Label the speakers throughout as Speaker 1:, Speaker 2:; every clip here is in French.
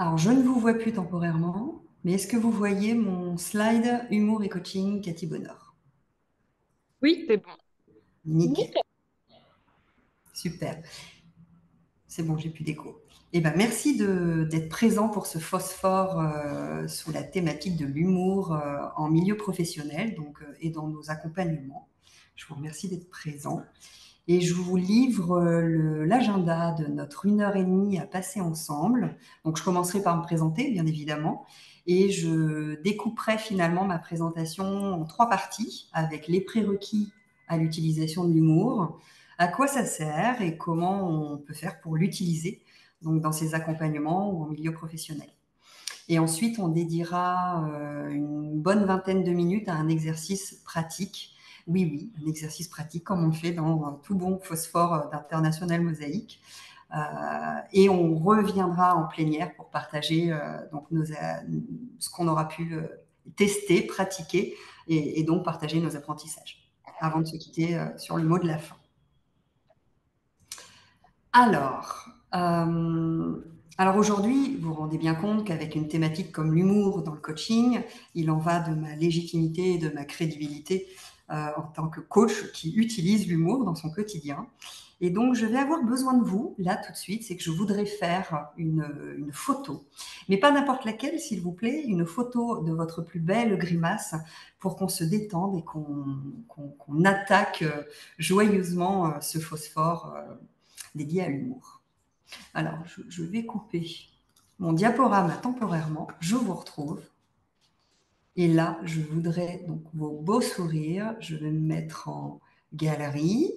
Speaker 1: Alors, je ne vous vois plus temporairement, mais est-ce que vous voyez mon slide humour et coaching Cathy Bonheur?
Speaker 2: Oui, c'est bon.
Speaker 1: Nickel, super. C'est bon, j'ai plus d'écho. Eh ben, merci d'être présent pour ce phosphore sous la thématique de l'humour en milieu professionnel et dans nos accompagnements. Je vous remercie d'être présent. Et je vous livre l'agenda de notre 1 heure et demie à passer ensemble. Donc, je commencerai par me présenter, bien évidemment, et je découperai finalement ma présentation en 3 parties, avec les prérequis à l'utilisation de l'humour, à quoi ça sert et comment on peut faire pour l'utiliser donc dans ses accompagnements ou en milieu professionnel. Et ensuite, on dédiera une bonne vingtaine de minutes à un exercice pratique. Oui, oui, un exercice pratique comme on le fait dans un tout bon phosphore d'International Mosaïque. Et on reviendra en plénière pour partager ce qu'on aura pu tester, pratiquer et donc partager nos apprentissages avant de se quitter sur le mot de la fin. Alors, alors aujourd'hui, vous vous rendez bien compte qu'avec une thématique comme l'humour dans le coaching, il en va de ma légitimité et de ma crédibilité en tant que coach qui utilise l'humour dans son quotidien. Et donc, je vais avoir besoin de vous, là, tout de suite, c'est que je voudrais faire une photo, mais pas n'importe laquelle, s'il vous plaît, une photo de votre plus belle grimace pour qu'on se détende et qu'on attaque joyeusement ce phosphore dédié à l'humour. Alors, je vais couper mon diaporama temporairement, je vous retrouve. Et là, je voudrais donc vos beaux sourires. Je vais me mettre en galerie.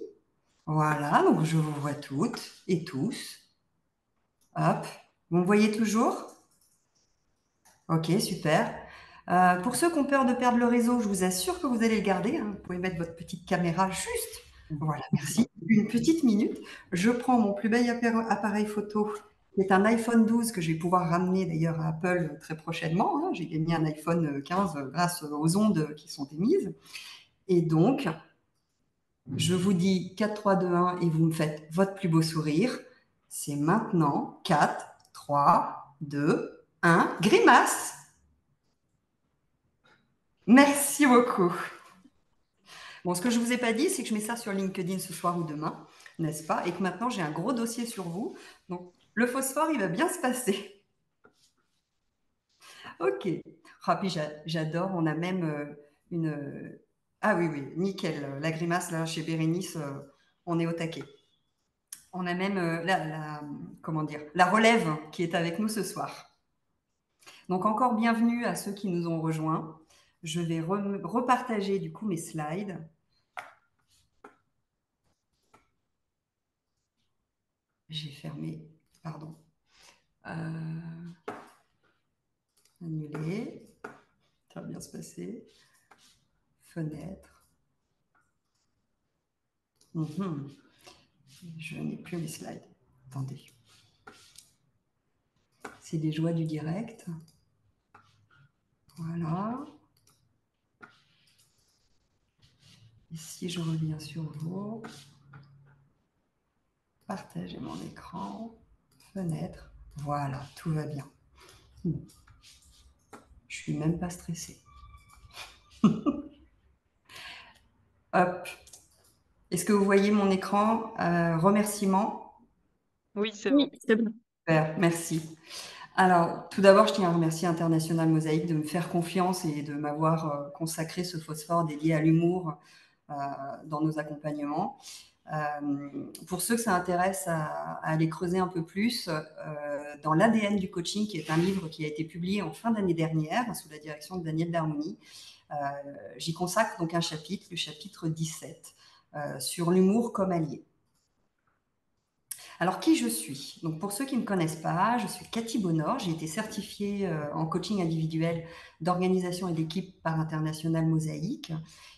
Speaker 1: Voilà, donc je vous vois toutes et tous. Hop, vous me voyez toujours? Ok, super. Pour ceux qui ont peur de perdre le réseau, je vous assure que vous allez le garder, hein. Vous pouvez mettre votre petite caméra juste. Voilà, merci. Une petite minute. Je prends mon plus bel appareil photo, qui est un iPhone 12 que je vais pouvoir ramener d'ailleurs à Apple très prochainement, hein. J'ai gagné un iPhone 15 grâce aux ondes qui sont émises. Et donc, je vous dis 4, 3, 2, 1 et vous me faites votre plus beau sourire. C'est maintenant 4, 3, 2, 1. Grimace. Merci beaucoup. Bon, ce que je ne vous ai pas dit, c'est que je mets ça sur LinkedIn ce soir ou demain, n'est-ce pas? Et que maintenant, j'ai un gros dossier sur vous. Donc, le phosphore, il va bien se passer. Ok. Ah, puis j'adore. On a même une. Ah oui, oui, nickel. La grimace, là, chez Bérénice, on est au taquet. On a même comment dire, la relève qui est avec nous ce soir. Donc, encore bienvenue à ceux qui nous ont rejoints. Je vais repartager du coup mes slides. J'ai fermé, pardon. Annuler. Ça va bien se passer. Fenêtre. Je n'ai plus mes slides. Attendez. C'est les joies du direct. Voilà. Ici, je reviens sur vous. Partager mon écran. Fenêtre. Voilà, tout va bien. Je suis même pas stressée. Hop. Est-ce que vous voyez mon écran? Remerciements.
Speaker 2: Oui, c'est bon.
Speaker 3: Oui, c'est bon.
Speaker 1: Super, merci. Alors, tout d'abord, je tiens à remercier International Mosaïque de me faire confiance et de m'avoir consacré ce phosphore dédié à l'humour dans nos accompagnements. Pour ceux que ça intéresse à aller creuser un peu plus, dans l'ADN du coaching, qui est un livre qui a été publié en fin d'année dernière sous la direction de Daniel Darmoni, j'y consacre donc un chapitre, le chapitre 17, sur l'humour comme allié. Alors, qui je suis? Donc, pour ceux qui ne me connaissent pas, je suis Cathy Bonheur. J'ai été certifiée en coaching individuel d'organisation et d'équipe par International Mosaïque.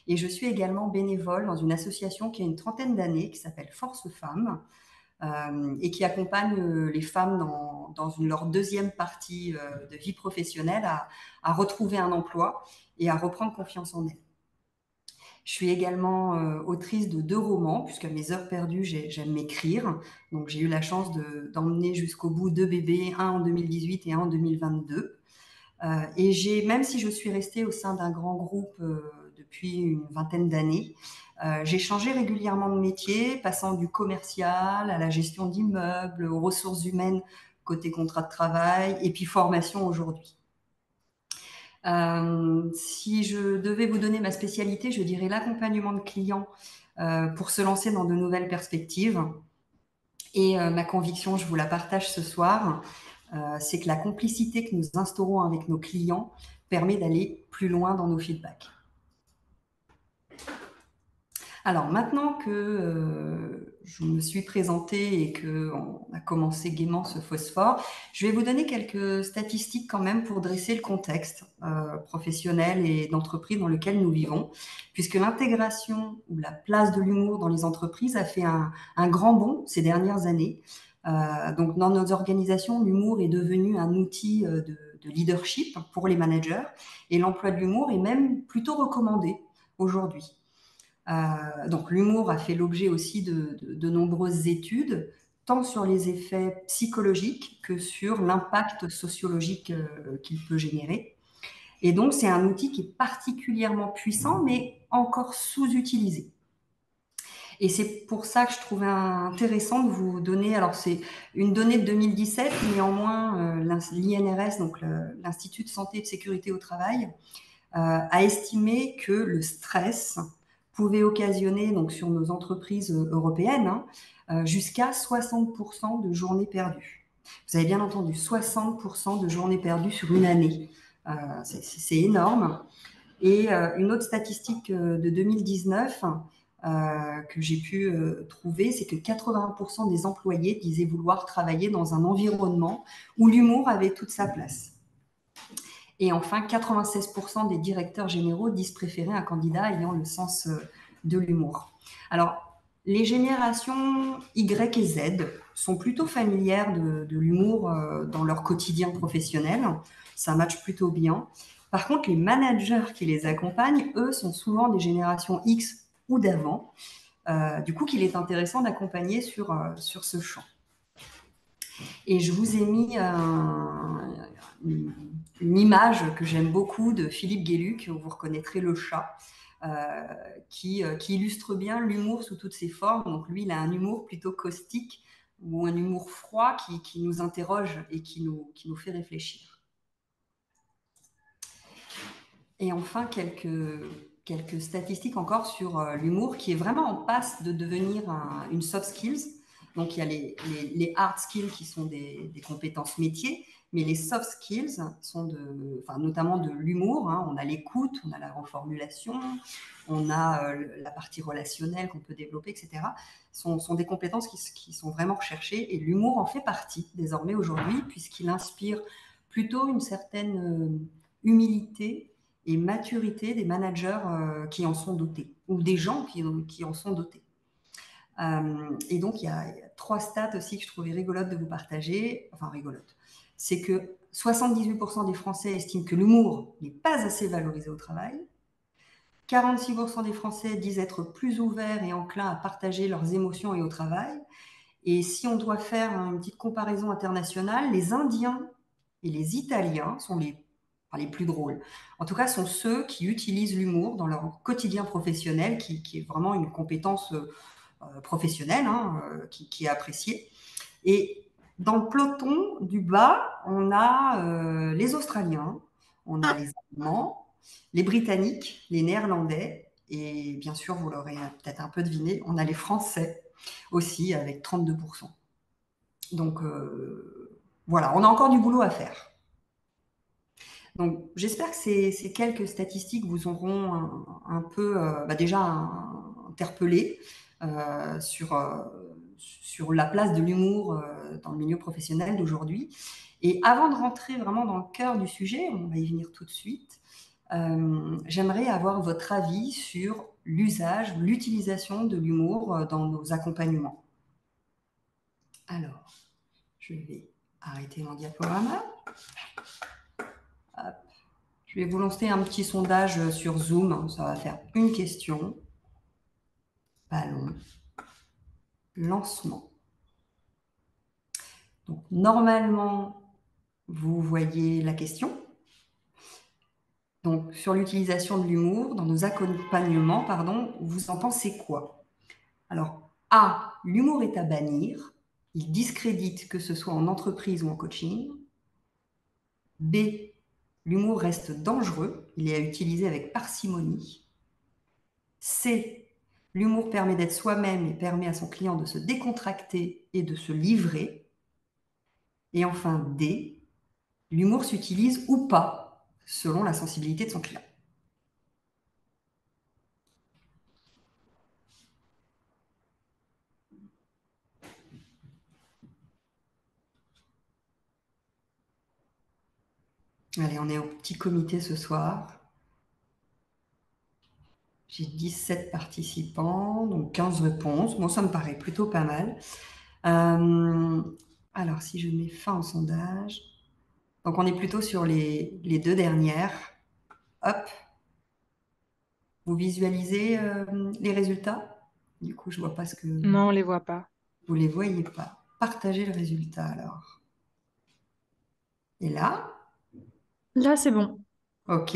Speaker 1: Et je suis également bénévole dans une association qui a une trentaine d'années, qui s'appelle Force Femmes, et qui accompagne les femmes dans leur deuxième partie de vie professionnelle à retrouver un emploi et à reprendre confiance en elles. Je suis également autrice de 2 romans, puisque à mes heures perdues, j'aime m'écrire. Donc j'ai eu la chance d'emmener jusqu'au bout 2 bébés, un en 2018 et un en 2022. Et même si je suis restée au sein d'un grand groupe depuis une vingtaine d'années, j'ai changé régulièrement de métier, passant du commercial à la gestion d'immeubles, aux ressources humaines côté contrat de travail et puis formation aujourd'hui. Si je devais vous donner ma spécialité, je dirais l'accompagnement de clients pour se lancer dans de nouvelles perspectives. Et ma conviction, je vous la partage ce soir, c'est que la complicité que nous instaurons avec nos clients permet d'aller plus loin dans nos feedbacks. Alors maintenant que je me suis présentée et qu'on a commencé gaiement ce phosphore, je vais vous donner quelques statistiques quand même pour dresser le contexte professionnel et d'entreprise dans lequel nous vivons, puisque l'intégration ou la place de l'humour dans les entreprises a fait un grand bond ces dernières années. Donc dans nos organisations, l'humour est devenu un outil de leadership pour les managers et l'emploi de l'humour est même plutôt recommandé aujourd'hui. Donc l'humour a fait l'objet aussi de nombreuses études, tant sur les effets psychologiques que sur l'impact sociologique qu'il peut générer. Et donc c'est un outil qui est particulièrement puissant, mais encore sous-utilisé. Et c'est pour ça que je trouvais intéressant de vous donner, alors c'est une donnée de 2017, néanmoins l'INRS, donc l'Institut de santé et de sécurité au travail, a estimé que le stress pouvait occasionner donc sur nos entreprises européennes jusqu'à 60% de journées perdues. Vous avez bien entendu, 60% de journées perdues sur une année. C'est énorme. Et une autre statistique de 2019 que j'ai pu trouver, c'est que 80% des employés disaient vouloir travailler dans un environnement où l'humour avait toute sa place. Et enfin, 96% des directeurs généraux disent préférer un candidat ayant le sens de l'humour. Alors, les générations Y et Z sont plutôt familières de l'humour dans leur quotidien professionnel. Ça matche plutôt bien. Par contre, les managers qui les accompagnent, eux, sont souvent des générations X ou d'avant. Du coup, qu'il est intéressant d'accompagner sur ce champ. Et je vous ai mis une image que j'aime beaucoup de Philippe Guéluc, où vous reconnaîtrez le chat, qui illustre bien l'humour sous toutes ses formes. Donc lui, il a un humour plutôt caustique ou un humour froid qui nous interroge et qui nous fait réfléchir. Et enfin, quelques statistiques encore sur l'humour qui est vraiment en passe de devenir une soft skills. Donc, il y a les hard skills qui sont des compétences métiers, mais les soft skills sont notamment de l'humour. Hein. On a l'écoute, on a la reformulation, on a la partie relationnelle qu'on peut développer, etc. Sont des compétences qui sont vraiment recherchées et l'humour en fait partie désormais aujourd'hui puisqu'il inspire plutôt une certaine humilité et maturité des managers qui en sont dotés ou des gens qui en sont dotés. Et donc, il y a 3 stats aussi que je trouvais rigolotes de vous partager. Enfin, rigolotes. C'est que 78% des Français estiment que l'humour n'est pas assez valorisé au travail. 46% des Français disent être plus ouverts et enclins à partager leurs émotions et au travail. Et si on doit faire une petite comparaison internationale, les Indiens et les Italiens sont les plus drôles. En tout cas, sont ceux qui utilisent l'humour dans leur quotidien professionnel, qui est vraiment une compétence professionnelle, hein, qui est appréciée. Et dans le peloton du bas, on a les Australiens, on a les Allemands, les Britanniques, les Néerlandais, et bien sûr, vous l'aurez peut-être un peu deviné, on a les Français aussi avec 32%. Donc voilà, on a encore du boulot à faire. Donc j'espère que ces quelques statistiques vous auront un peu déjà interpellé sur la place de l'humour dans le milieu professionnel d'aujourd'hui. Et avant de rentrer vraiment dans le cœur du sujet, on va y venir tout de suite, j'aimerais avoir votre avis sur l'usage, l'utilisation de l'humour dans nos accompagnements. Alors, je vais arrêter mon diaporama. Hop. Je vais vous lancer un petit sondage sur Zoom. Ça va faire une question. ballon, lancement. Donc, normalement, vous voyez la question. Donc, sur l'utilisation de l'humour, dans nos accompagnements, vous en pensez quoi? Alors, A, l'humour est à bannir. Il discrédite que ce soit en entreprise ou en coaching. B, l'humour reste dangereux. Il est à utiliser avec parcimonie. C, l'humour permet d'être soi-même et permet à son client de se décontracter et de se livrer. Et enfin, D, l'humour s'utilise ou pas selon la sensibilité de son client. Allez, on est au petit comité ce soir. J'ai 17 participants, donc 15 réponses. Bon, ça me paraît plutôt pas mal. Alors, si je mets fin au sondage, donc on est plutôt sur les deux dernières. Hop. Vous visualisez les résultats? Du coup, je vois pas ce que...
Speaker 2: Non, on les voit pas.
Speaker 1: Vous les voyez pas. Partagez le résultat alors. Et là?
Speaker 3: Là, c'est bon.
Speaker 1: Ok.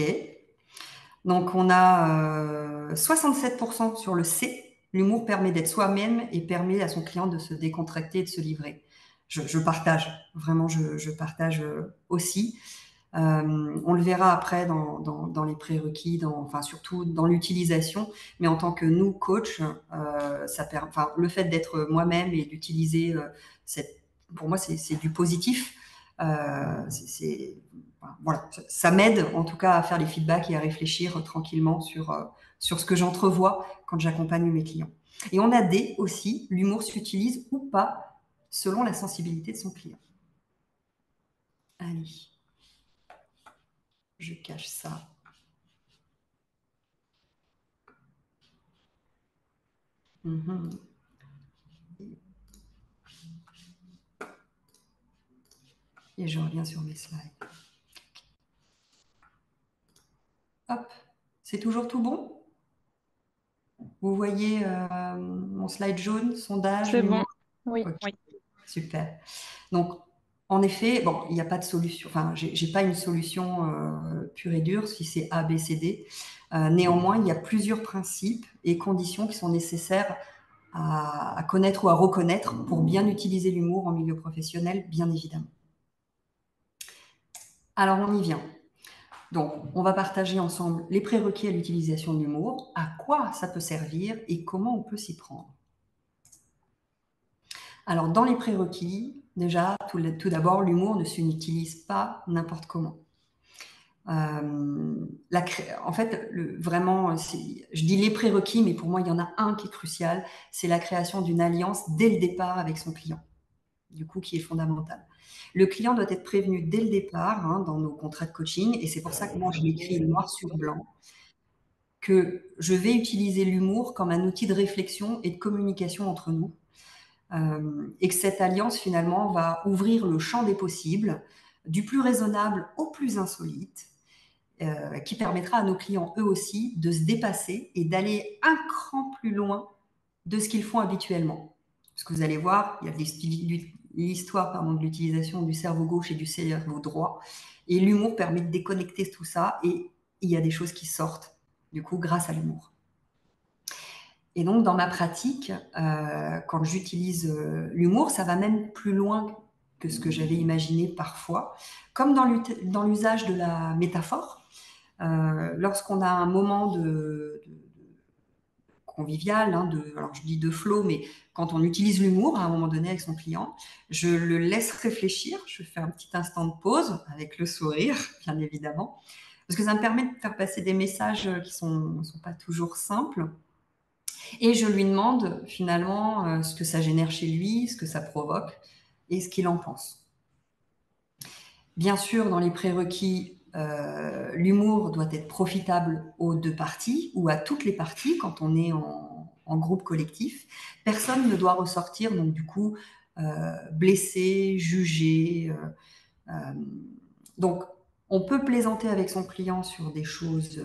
Speaker 1: Donc, on a 67% sur le C. L'humour permet d'être soi-même et permet à son client de se décontracter et de se livrer. Je partage, vraiment, je partage aussi. On le verra après dans les prérequis, enfin surtout dans l'utilisation, mais en tant que nous, coach, le fait d'être moi-même et d'utiliser, pour moi, c'est du positif. Voilà, ça m'aide en tout cas à faire les feedbacks et à réfléchir tranquillement sur ce que j'entrevois quand j'accompagne mes clients. Et on a D aussi, l'humour s'utilise ou pas selon la sensibilité de son client. Allez, je cache ça. Et je reviens sur mes slides. Hop, c'est toujours tout bon? Vous voyez mon slide jaune, sondage,
Speaker 2: C'est bon.
Speaker 3: Oui.
Speaker 1: Okay.
Speaker 2: Oui.
Speaker 1: Super. Donc, en effet, bon, il n'y a pas de solution. Enfin, j'ai pas une solution pure et dure si c'est A, B, C, D. Néanmoins, il y a plusieurs principes et conditions qui sont nécessaires à connaître ou à reconnaître pour bien utiliser l'humour en milieu professionnel, bien évidemment. Alors, on y vient. Donc, on va partager ensemble les prérequis à l'utilisation de l'humour, à quoi ça peut servir et comment on peut s'y prendre. Alors, dans les prérequis, déjà, tout d'abord, l'humour ne s'utilise pas n'importe comment. En fait, vraiment, je dis les prérequis, mais pour moi, il y en a un qui est crucial, c'est la création d'une alliance dès le départ avec son client, du coup, qui est fondamental. Le client doit être prévenu dès le départ dans nos contrats de coaching, et c'est pour ça que moi, je l'écris noir sur blanc, que je vais utiliser l'humour comme un outil de réflexion et de communication entre nous, et que cette alliance, finalement, va ouvrir le champ des possibles, du plus raisonnable au plus insolite, qui permettra à nos clients, eux aussi, de se dépasser et d'aller un cran plus loin de ce qu'ils font habituellement. Parce que vous allez voir, il y a l'histoire de l'utilisation du cerveau gauche et du cerveau droit, et l'humour permet de déconnecter tout ça, et il y a des choses qui sortent, du coup, grâce à l'humour. Et donc, dans ma pratique, quand j'utilise l'humour, ça va même plus loin que ce que j'avais imaginé parfois, comme dans l'usage de la métaphore. Lorsqu'on a un moment de convivial, alors je dis de flow, mais quand on utilise l'humour à un moment donné avec son client, je le laisse réfléchir, je fais un petit instant de pause avec le sourire, bien évidemment, parce que ça me permet de faire passer des messages qui sont pas toujours simples. Et je lui demande finalement ce que ça génère chez lui, ce que ça provoque et ce qu'il en pense. Bien sûr, dans les prérequis, l'humour doit être profitable aux deux parties ou à toutes les parties quand on est en groupe collectif. Personne ne doit ressortir, donc du coup, blessé, jugé. Donc, on peut plaisanter avec son client sur des choses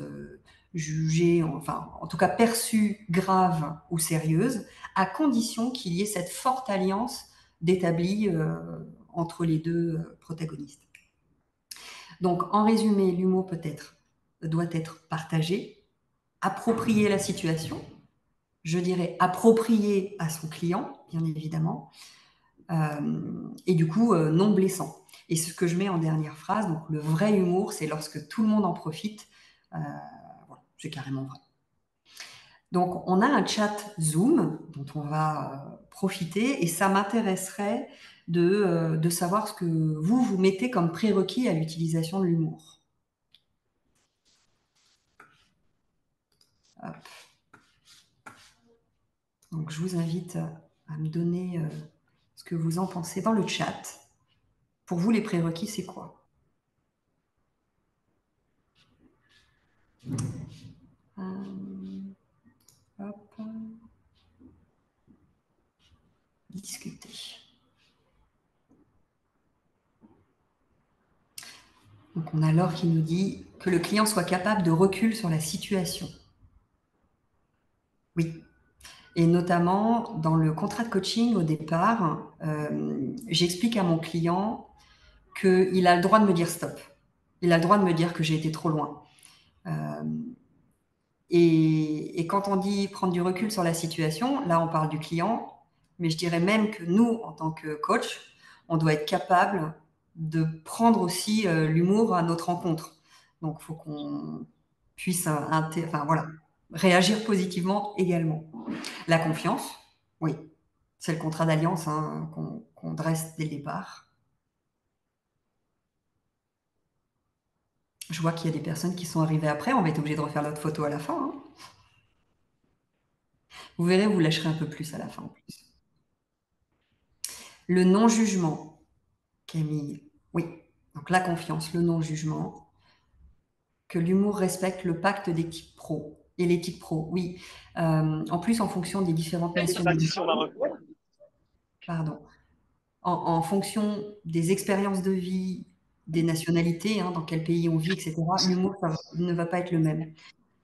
Speaker 1: jugées, enfin en tout cas perçues graves ou sérieuses, à condition qu'il y ait cette forte alliance d'établie entre les deux protagonistes. Donc en résumé, l'humour doit être partagé, approprié à la situation, je dirais approprié à son client, bien évidemment, et du coup non blessant. Et ce que je mets en dernière phrase, donc le vrai humour, c'est lorsque tout le monde en profite. Voilà, c'est carrément vrai. Donc on a un chat Zoom dont on va profiter et ça m'intéresserait de savoir ce que vous mettez comme prérequis à l'utilisation de l'humour. Hop. Donc je vous invite à me donner ce que vous en pensez dans le chat. Pour vous, les prérequis, c'est quoi? Hop. Discuter. Donc on a Laure qui nous dit que le client soit capable de recul sur la situation. Oui. Et notamment dans le contrat de coaching au départ, j'explique à mon client qu'il a le droit de me dire stop. Il a le droit de me dire que j'ai été trop loin. Et quand on dit prendre du recul sur la situation, là on parle du client, mais je dirais même que nous, en tant que coach, on doit être capable de prendre aussi l'humour à notre rencontre. Donc il faut qu'on puisse voilà, réagir positivement également. La confiance, oui, c'est le contrat d'alliance hein, qu'on dresse dès le départ. Je vois qu'il y a des personnes qui sont arrivées après, on va être obligé de refaire notre photo à la fin. Hein. Vous verrez, vous lâcherez un peu plus à la fin en plus. Le non-jugement, Camille, oui. Donc la confiance, le non-jugement. Que l'humour respecte le pacte d'éthique pro. Et l'éthique pro, oui. En plus, en fonction des différentes nationalités. Pardon. En fonction des expériences de vie, des nationalités, hein, dans quel pays on vit, etc., l'humour ne va pas être le même.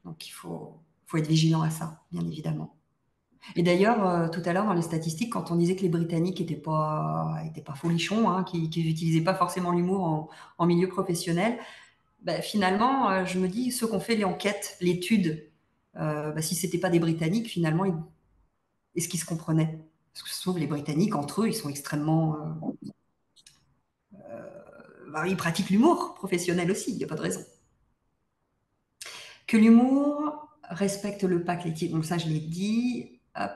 Speaker 1: Donc il faut être vigilant à ça, bien évidemment. Et d'ailleurs, tout à l'heure, dans les statistiques, quand on disait que les Britanniques n'étaient pas folichons, hein, qu'ils n'utilisaient pas forcément l'humour en milieu professionnel, finalement, je me dis, ceux qui ont fait l'enquête, l'étude, si ce n'étaient pas des Britanniques, finalement, est-ce qu'ils se comprenaient? Parce que je trouve les Britanniques, entre eux, ils sont extrêmement... ils pratiquent l'humour professionnel aussi, il n'y a pas de raison. Que l'humour respecte le pacte éthique, donc ça, je l'ai dit. Hop.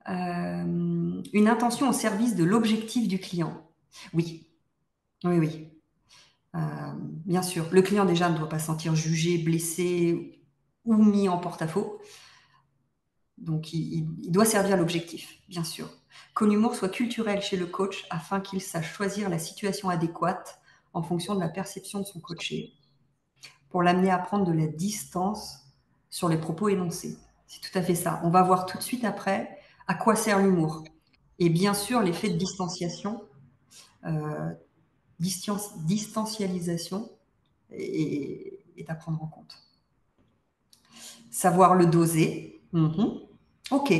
Speaker 1: Une intention au service de l'objectif du client. Oui, oui, oui. Bien sûr, le client déjà ne doit pas se sentir jugé, blessé ou mis en porte-à-faux. Donc, il doit servir l'objectif, bien sûr. Que l'humour soit culturel chez le coach afin qu'il sache choisir la situation adéquate en fonction de la perception de son coaché pour l'amener à prendre de la distance sur les propos énoncés. C'est tout à fait ça. On va voir tout de suite après à quoi sert l'humour. Et bien sûr, l'effet de distanciation, distancialisation est à prendre en compte. Savoir le doser. Ok.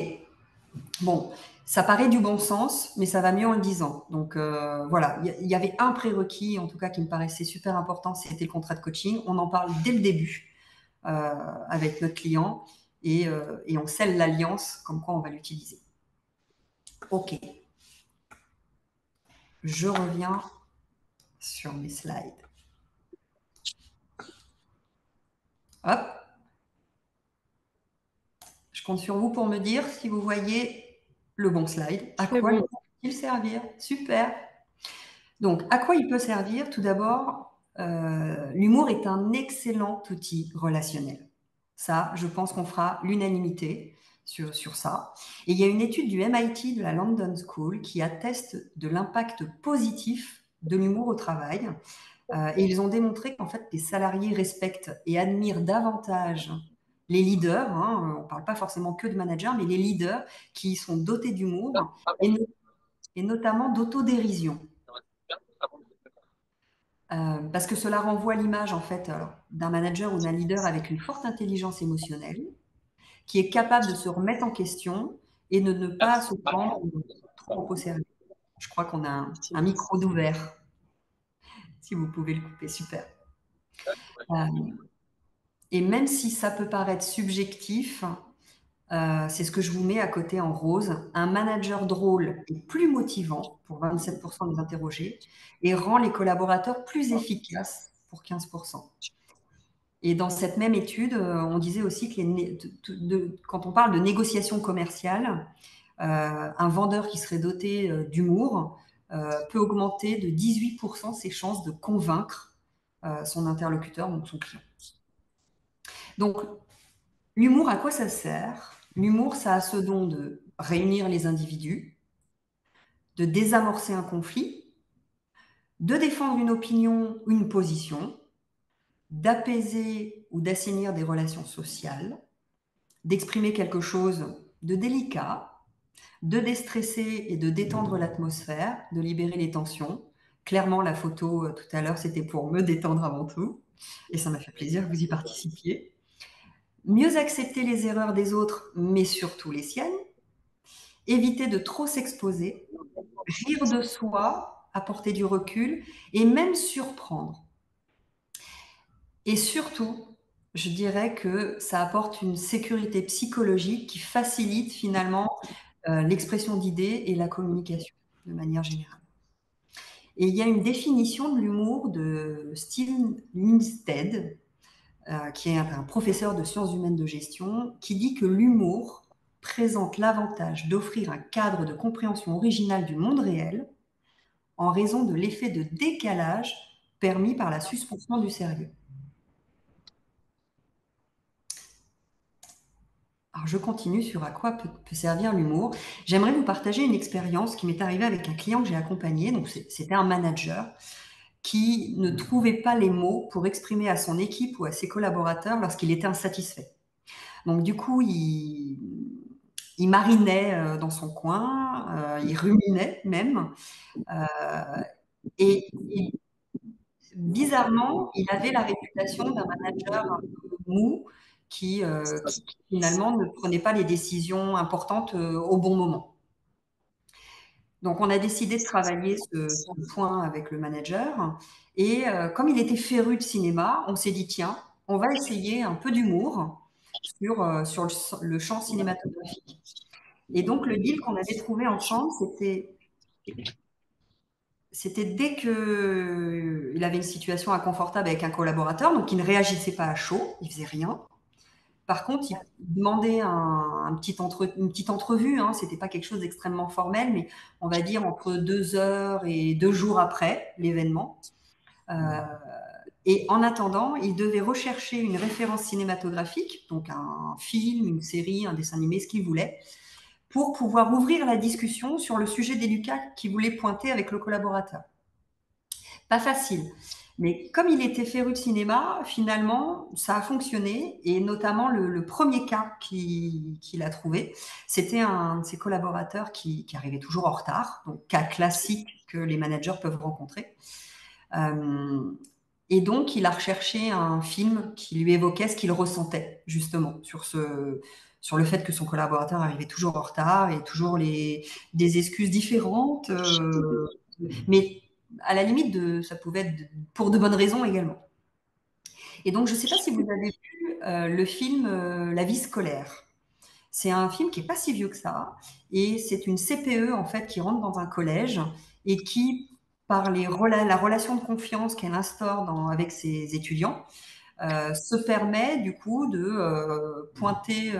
Speaker 1: Bon, ça paraît du bon sens, mais ça va mieux en le disant. Donc voilà, il y avait un prérequis, en tout cas, qui me paraissait super important, c'était le contrat de coaching. On en parle dès le début avec notre client et on scelle l'alliance comme quoi on va l'utiliser. Ok. Je reviens sur mes slides. Hop. Je compte sur vous pour me dire si vous voyez le bon slide. À quoi peut-il servir? Super. Donc, à quoi il peut servir? Tout d'abord, l'humour est un excellent outil relationnel. Ça, je pense qu'on fera l'unanimité sur ça. Et il y a une étude du MIT, de la London School, qui atteste de l'impact positif de l'humour au travail. Et ils ont démontré qu'en fait, les salariés respectent et admirent davantage les leaders, hein, on ne parle pas forcément que de managers, mais les leaders qui sont dotés d'humour et notamment d'autodérision. parce que cela renvoie l'image en fait d'un manager ou d'un leader avec une forte intelligence émotionnelle, qui est capable de se remettre en question et de ne pas se prendre trop au sérieux. Je crois qu'on a un micro d'ouvert, si vous pouvez le couper, super. Et même si ça peut paraître subjectif, c'est ce que je vous mets à côté en rose. Un manager drôle est plus motivant pour 27% des interrogés et rend les collaborateurs plus efficaces pour 15%. Et dans cette même étude, on disait aussi que quand on parle de négociation commerciale, un vendeur qui serait doté d'humour peut augmenter de 18% ses chances de convaincre son interlocuteur, donc son client. Donc, l'humour, à quoi ça sert? L'humour, ça a ce don de réunir les individus, de désamorcer un conflit, de défendre une opinion ou une position, d'apaiser ou d'assainir des relations sociales, d'exprimer quelque chose de délicat, de déstresser et de détendre l'atmosphère, de libérer les tensions. Clairement, la photo tout à l'heure, c'était pour me détendre avant tout. Et ça m'a fait plaisir que vous y participiez. Mieux accepter les erreurs des autres, mais surtout les siennes. Éviter de trop s'exposer. Rire de soi, apporter du recul et même surprendre. Et surtout, je dirais que ça apporte une sécurité psychologique qui facilite finalement l'expression d'idées et la communication de manière générale. Et il y a une définition de l'humour de Steve Lindsted, qui est un professeur de sciences humaines de gestion, qui dit que l'humour présente l'avantage d'offrir un cadre de compréhension originale du monde réel en raison de l'effet de décalage permis par la suspension du sérieux. Alors, je continue sur à quoi peut servir l'humour. J'aimerais vous partager une expérience qui m'est arrivée avec un client que j'ai accompagné. Donc, c'était un manager qui ne trouvait pas les mots pour exprimer à son équipe ou à ses collaborateurs lorsqu'il était insatisfait. Donc, du coup, il marinait dans son coin, il ruminait même. Et bizarrement, il avait la réputation d'un manager un peu mou qui finalement ne prenait pas les décisions importantes au bon moment. Donc, on a décidé de travailler ce point avec le manager. Et comme il était féru de cinéma, on s'est dit, tiens, on va essayer un peu d'humour sur le champ cinématographique. Et donc, le deal qu'on avait trouvé ensemble, c'était dès qu'il avait une situation inconfortable avec un collaborateur, donc il ne réagissait pas à chaud, il faisait rien. Par contre, il demandait une petite entrevue, hein, c'était pas quelque chose d'extrêmement formel, mais on va dire entre 2 heures et 2 jours après l'événement. Et en attendant, il devait rechercher une référence cinématographique, donc un film, une série, un dessin animé, ce qu'il voulait, pour pouvoir ouvrir la discussion sur le sujet délicat qu'il voulait pointer avec le collaborateur. Pas facile. Mais comme il était féru de cinéma, finalement, ça a fonctionné. Et notamment, le premier cas qu'il a trouvé, c'était un de ses collaborateurs qui arrivait toujours en retard, donc cas classique que les managers peuvent rencontrer. Et donc, il a recherché un film qui lui évoquait ce qu'il ressentait, justement, sur le fait que son collaborateur arrivait toujours en retard et toujours des excuses différentes, mais à la limite, ça pouvait être pour de bonnes raisons également. Et donc, je ne sais pas si vous avez vu le film La vie scolaire. C'est un film qui n'est pas si vieux que ça, et c'est une CPE en fait qui rentre dans un collège et qui, par la relation de confiance qu'elle instaure avec ses étudiants, se permet du coup de pointer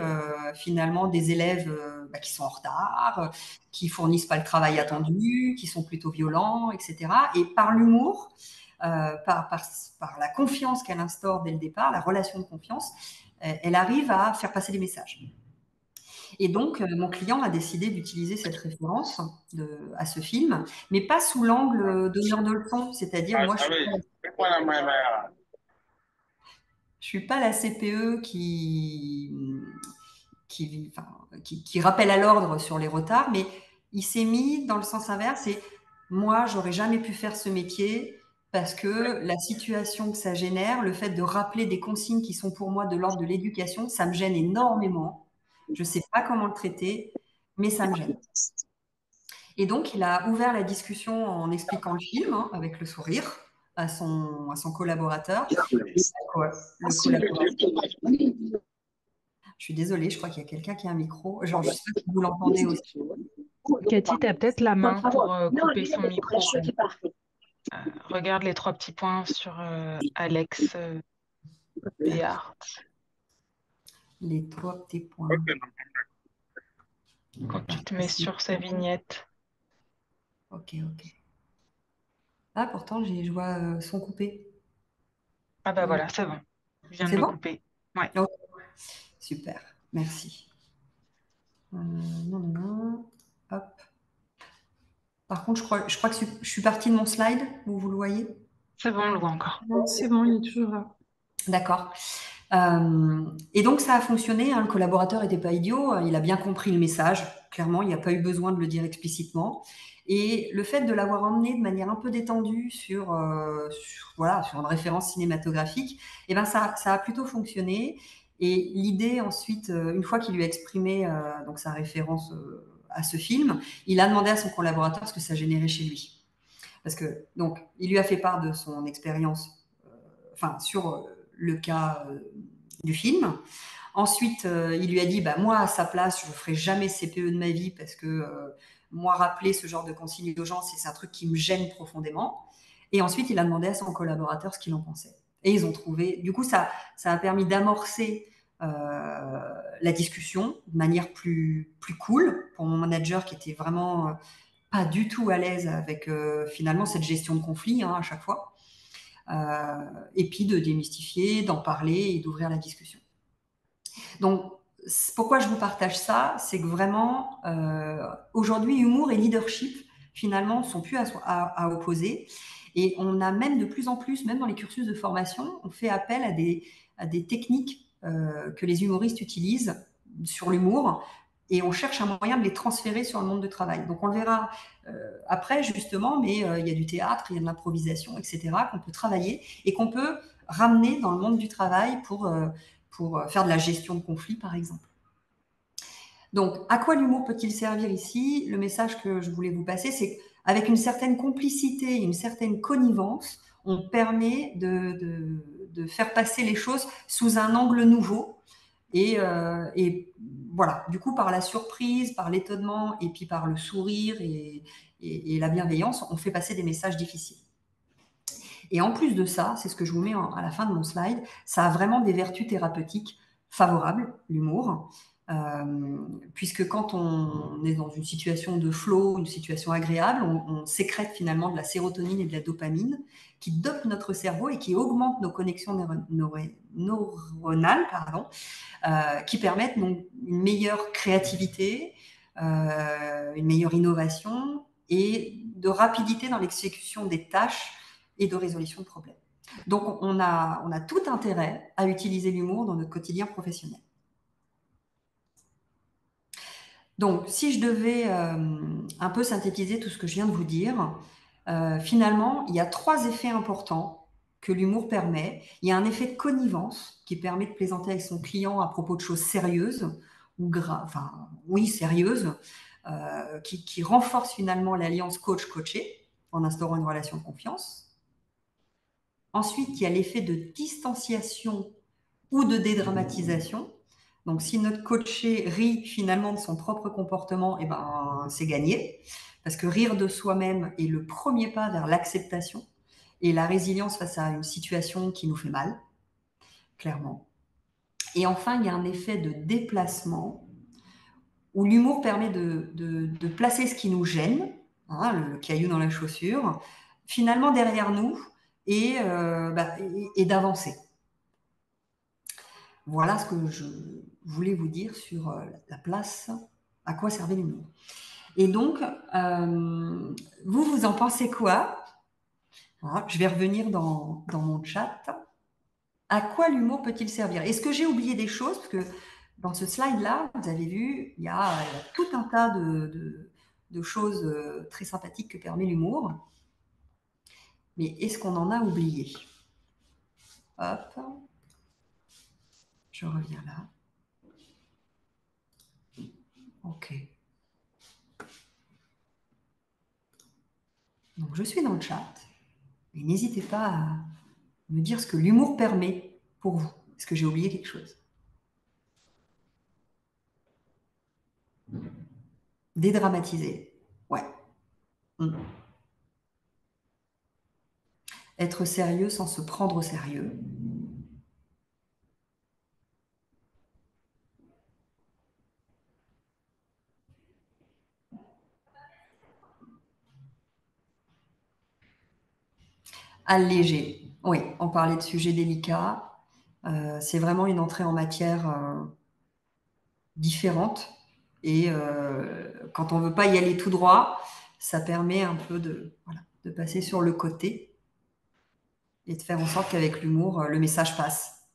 Speaker 1: finalement des élèves qui sont en retard, qui fournissent pas le travail attendu, qui sont plutôt violents, etc. Et par l'humour, par la confiance qu'elle instaure dès le départ, la relation de confiance, elle arrive à faire passer des messages. Et donc, mon client a décidé d'utiliser cette référence à ce film, mais pas sous l'angle donneur de leçon, c'est-à-dire moi, je suis pas la CPE qui rappelle à l'ordre sur les retards, mais il s'est mis dans le sens inverse et moi, j'aurais jamais pu faire ce métier parce que la situation que ça génère, le fait de rappeler des consignes qui sont pour moi de l'ordre de l'éducation, ça me gêne énormément. Je ne sais pas comment le traiter, mais ça me gêne. Et donc, il a ouvert la discussion en expliquant le film, hein, avec le sourire, à son collaborateur. Le collaborateur. Je suis désolée, je crois qu'il y a quelqu'un qui a un micro. Genre, je sais pas si vous l'entendez aussi.
Speaker 2: Cathy, tu as peut-être la main pour couper son micro. Regarde les 3 petits points sur Alex Béard.
Speaker 1: Les 3 petits points.
Speaker 2: Quand tu te mets sur sa vignette.
Speaker 1: Ok. Ah, pourtant, je vois son coupé.
Speaker 2: Ah bah voilà, c'est bon. Je viens de
Speaker 1: C'est
Speaker 2: le
Speaker 1: bon?
Speaker 2: couper. Ouais.
Speaker 1: Oh, super, merci. Non. Hop. Par contre, je crois que je suis partie de mon slide. Vous le voyez?
Speaker 2: C'est bon, on le voit encore.
Speaker 3: C'est bon, il est toujours là.
Speaker 1: D'accord. Et donc, ça a fonctionné, hein, le collaborateur n'était pas idiot, il a bien compris le message. Clairement, il n'y a pas eu besoin de le dire explicitement. Et le fait de l'avoir emmené de manière un peu détendue sur une référence cinématographique, eh ben ça a plutôt fonctionné. Et l'idée ensuite, une fois qu'il lui a exprimé donc sa référence à ce film, il a demandé à son collaborateur ce que ça générait chez lui. Parce que donc il lui a fait part de son expérience, sur le cas du film. Ensuite, il lui a dit, bah, moi, à sa place, je ne ferai jamais CPE de ma vie parce que moi, rappeler ce genre de consignes d'urgence, c'est un truc qui me gêne profondément. Et ensuite, il a demandé à son collaborateur ce qu'il en pensait. Et ils ont trouvé. Du coup, ça a permis d'amorcer la discussion de manière plus cool pour mon manager qui était vraiment pas du tout à l'aise avec finalement cette gestion de conflit, hein, à chaque fois. Et puis de démystifier, d'en parler et d'ouvrir la discussion. Donc, pourquoi je vous partage ça? C'est que vraiment, aujourd'hui, humour et leadership, finalement, ne sont plus à opposer. Et on a même de plus en plus, même dans les cursus de formation, on fait appel à des techniques que les humoristes utilisent sur l'humour et on cherche un moyen de les transférer sur le monde du travail. Donc on le verra après justement, mais il y a du théâtre, il y a de l'improvisation, etc., qu'on peut travailler et qu'on peut ramener dans le monde du travail pour faire de la gestion de conflits, par exemple. Donc, à quoi l'humour peut-il servir ici? Le message que je voulais vous passer, c'est qu'avec une certaine complicité, une certaine connivence, on permet de faire passer les choses sous un angle nouveau. Et voilà, du coup, par la surprise, par l'étonnement, et puis par le sourire et la bienveillance, on fait passer des messages difficiles. Et en plus de ça, c'est ce que je vous mets à la fin de mon slide, ça a vraiment des vertus thérapeutiques favorables, l'humour, puisque quand on est dans une situation de flow, une situation agréable, on sécrète finalement de la sérotonine et de la dopamine qui dopent notre cerveau et qui augmentent nos connexions neuronales, qui permettent donc une meilleure créativité, une meilleure innovation et de rapidité dans l'exécution des tâches et de résolution de problèmes. Donc, on a tout intérêt à utiliser l'humour dans notre quotidien professionnel. Donc, si je devais un peu synthétiser tout ce que je viens de vous dire, finalement, il y a 3 effets importants que l'humour permet. Il y a un effet de connivence qui permet de plaisanter avec son client à propos de choses sérieuses ou sérieuses, qui renforce finalement l'alliance coach-coaché en instaurant une relation de confiance. Ensuite, il y a l'effet de distanciation ou de dédramatisation. Donc, si notre coaché rit finalement de son propre comportement, eh ben, c'est gagné. Parce que rire de soi-même est le premier pas vers l'acceptation et la résilience face à une situation qui nous fait mal, clairement. Et enfin, il y a un effet de déplacement où l'humour permet de placer ce qui nous gêne, hein, le caillou dans la chaussure, finalement derrière nous et d'avancer. Voilà ce que je voulais vous dire sur la place, à quoi servait l'humour. Et donc, vous en pensez quoi? Voilà, je vais revenir dans mon chat. À quoi l'humour peut-il servir? Est-ce que j'ai oublié des choses? Parce que dans ce slide-là, vous avez vu, il y a tout un tas de choses très sympathiques que permet l'humour. mais est-ce qu'on en a oublié? Hop, je reviens là. Ok. Donc je suis dans le chat. Et n'hésitez pas à me dire ce que l'humour permet pour vous. Est-ce que j'ai oublié quelque chose? Dédramatiser. Ouais. Être sérieux sans se prendre au sérieux. Alléger. Oui, on parlait de sujets délicats. C'est vraiment une entrée en matière différente. Et quand on ne veut pas y aller tout droit, ça permet un peu de passer sur le côté et de faire en sorte qu'avec l'humour, le message passe.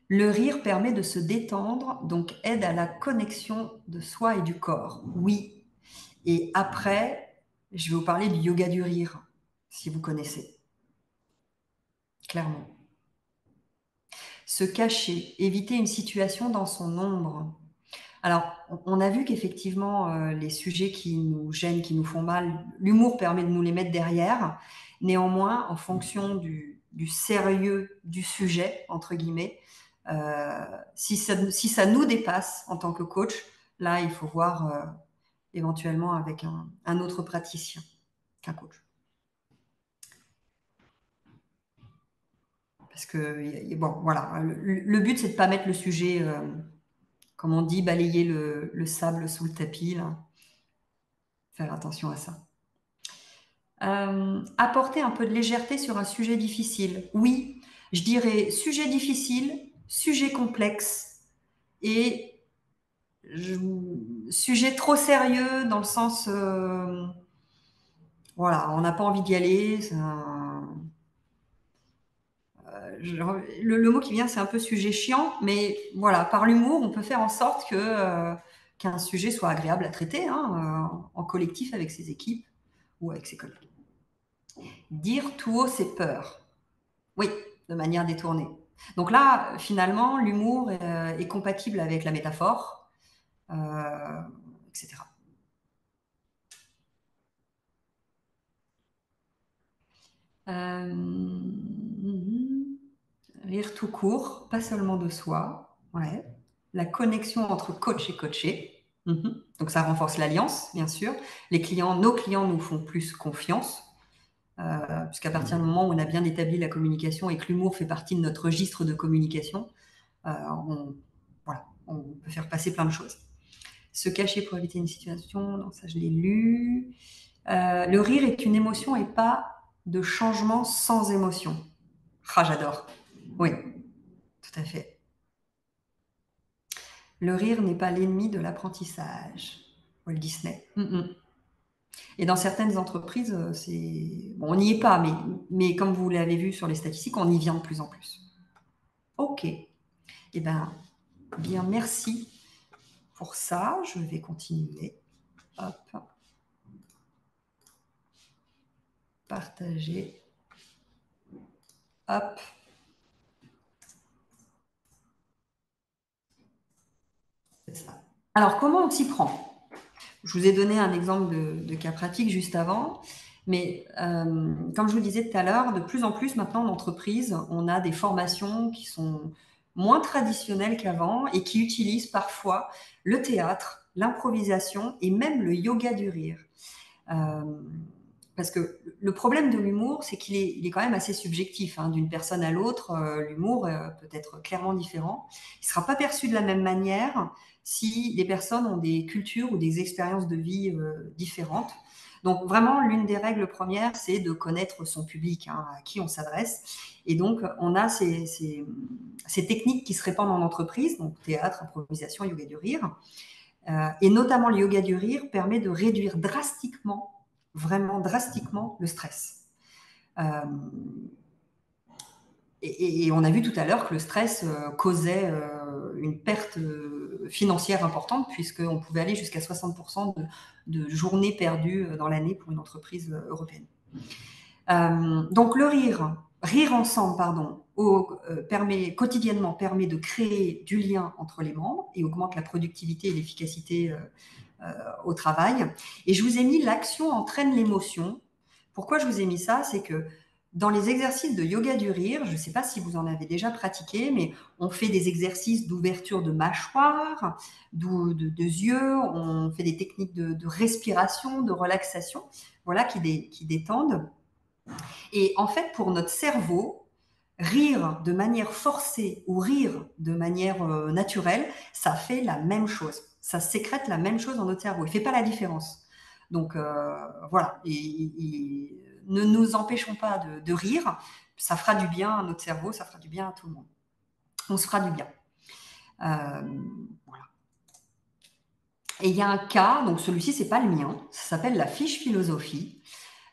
Speaker 1: Le rire permet de se détendre, donc aide à la connexion de soi et du corps. Oui. Et après, je vais vous parler du yoga du rire, si vous connaissez. Clairement. Se cacher, éviter une situation dans son ombre. Alors, on a vu qu'effectivement, les sujets qui nous gênent, qui nous font mal, l'humour permet de nous les mettre derrière. Néanmoins, en fonction du sérieux du sujet, entre guillemets, si ça nous dépasse en tant que coach, là, il faut voir éventuellement avec un autre praticien qu'un coach. Parce que, bon, voilà, le but, c'est de ne pas mettre le sujet, comme on dit, balayer le sable sous le tapis, là. Faire attention à ça. Apporter un peu de légèreté sur un sujet difficile. Oui, je dirais sujet difficile, sujet complexe et sujet trop sérieux dans le sens, voilà, on n'a pas envie d'y aller. Le mot qui vient, c'est un peu sujet chiant, mais voilà, par l'humour, on peut faire en sorte qu'un sujet soit agréable à traiter, hein, en collectif avec ses équipes ou avec ses collègues. Dire tout haut ses peurs. Oui, de manière détournée. Donc là, finalement, l'humour est compatible avec la métaphore, etc. Rire tout court, pas seulement de soi. Ouais. La connexion entre coach et coaché. Donc ça renforce l'alliance, bien sûr. Nos clients nous font plus confiance, puisqu'à partir du moment où on a bien établi la communication et que l'humour fait partie de notre registre de communication, on peut faire passer plein de choses. Se cacher pour éviter une situation, non, ça je l'ai lu. Le rire est une émotion et pas de changement sans émotion. Ah, j'adore. Oui, tout à fait. Le rire n'est pas l'ennemi de l'apprentissage. Walt Disney. Et dans certaines entreprises, bon, on n'y est pas, mais comme vous l'avez vu sur les statistiques, on y vient de plus en plus. Ok. Eh bien, merci pour ça. Je vais continuer. Hop. Partager. Hop. C'est ça. Alors, comment on s'y prend? Je vous ai donné un exemple de cas pratique juste avant, mais comme je vous disais tout à l'heure, de plus en plus maintenant en entreprise, on a des formations qui sont moins traditionnelles qu'avant et qui utilisent parfois le théâtre, l'improvisation et même le yoga du rire. Parce que le problème de l'humour, c'est qu'il est quand même assez subjectif. Hein. D'une personne à l'autre, l'humour peut être clairement différent. Il ne sera pas perçu de la même manière si les personnes ont des cultures ou des expériences de vie différentes. Donc vraiment, l'une des règles premières, c'est de connaître son public, hein, à qui on s'adresse. Et donc, on a ces techniques qui se répandent en entreprise, donc théâtre, improvisation, yoga du rire. Et notamment, le yoga du rire permet de réduire drastiquement, vraiment drastiquement, le stress. Et on a vu tout à l'heure que le stress causait une perte financière importante, puisqu'on pouvait aller jusqu'à 60% de journées perdues dans l'année pour une entreprise européenne. Donc le rire ensemble, pardon, quotidiennement permet de créer du lien entre les membres et augmente la productivité et l'efficacité au travail. Et je vous ai mis l'action entraîne l'émotion. Pourquoi je vous ai mis ça? C'est que dans les exercices de yoga du rire, je ne sais pas si vous en avez déjà pratiqué, mais on fait des exercices d'ouverture de mâchoire, de yeux, on fait des techniques de respiration, de relaxation, voilà, qui détendent. Et en fait, pour notre cerveau, rire de manière forcée ou rire de manière naturelle, ça fait la même chose. Ça sécrète la même chose dans notre cerveau. Il ne fait pas la différence. Donc voilà, et ne nous empêchons pas de rire. Ça fera du bien à notre cerveau, ça fera du bien à tout le monde. On se fera du bien. Voilà. Et il y a un cas, donc celui-ci, c'est pas le mien, ça s'appelle la fiche philosophie.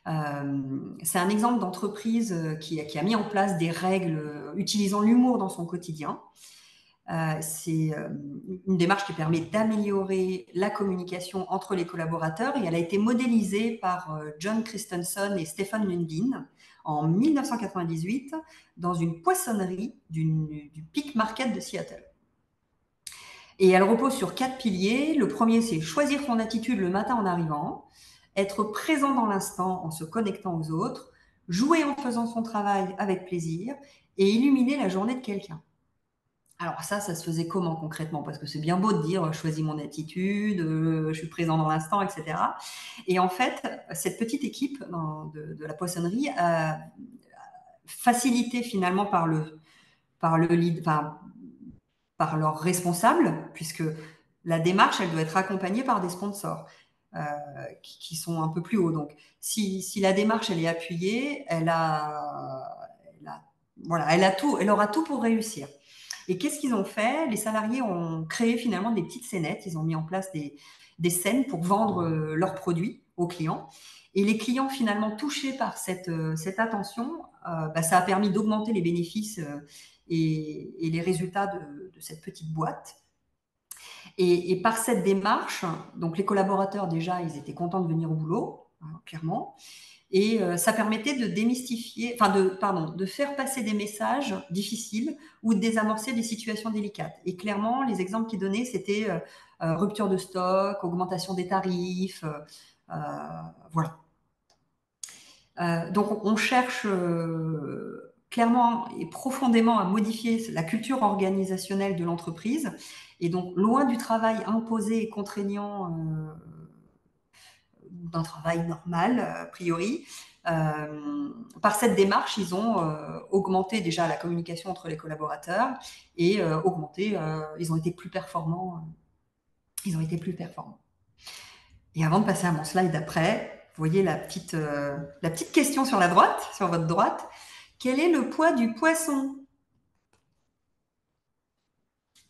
Speaker 1: C'est un exemple d'entreprise qui a mis en place des règles utilisant l'humour dans son quotidien. C'est une démarche qui permet d'améliorer la communication entre les collaborateurs et elle a été modélisée par John Christensen et Stephen Lundin en 1998 dans une poissonnerie du Peak Market de Seattle. Et elle repose sur 4 piliers. Le premier, c'est choisir son attitude le matin en arrivant, être présent dans l'instant en se connectant aux autres, jouer en faisant son travail avec plaisir et illuminer la journée de quelqu'un. Alors ça se faisait comment concrètement? Parce que c'est bien beau de dire choisis mon attitude, je suis présent dans l'instant, etc. Et en fait, cette petite équipe de la poissonnerie a facilité finalement par le lead, enfin, par leurs responsables, puisque la démarche, elle doit être accompagnée par des sponsors qui sont un peu plus hauts. Donc, si la démarche, elle est appuyée, voilà, elle aura tout pour réussir. Et qu'est-ce qu'ils ont fait? Les salariés ont créé finalement des petites scénettes. Ils ont mis en place des scènes pour vendre leurs produits aux clients. Et les clients finalement touchés par cette attention, ça a permis d'augmenter les bénéfices et les résultats de cette petite boîte. Et par cette démarche, donc les collaborateurs déjà, ils étaient contents de venir au boulot, hein, clairement. Et ça permettait de démystifier, de faire passer des messages difficiles ou de désamorcer des situations délicates. Et clairement, les exemples qu'ils donnaient, c'était rupture de stock, augmentation des tarifs, voilà. Donc on cherche clairement et profondément à modifier la culture organisationnelle de l'entreprise. Et donc loin du travail imposé et contraignant d'un travail normal, a priori, par cette démarche, ils ont augmenté déjà la communication entre les collaborateurs et ils ont été plus performants. Ils ont été plus performants. Et avant de passer à mon slide d'après, vous voyez la petite question sur la droite, sur votre droite. Quel est le poids du poisson?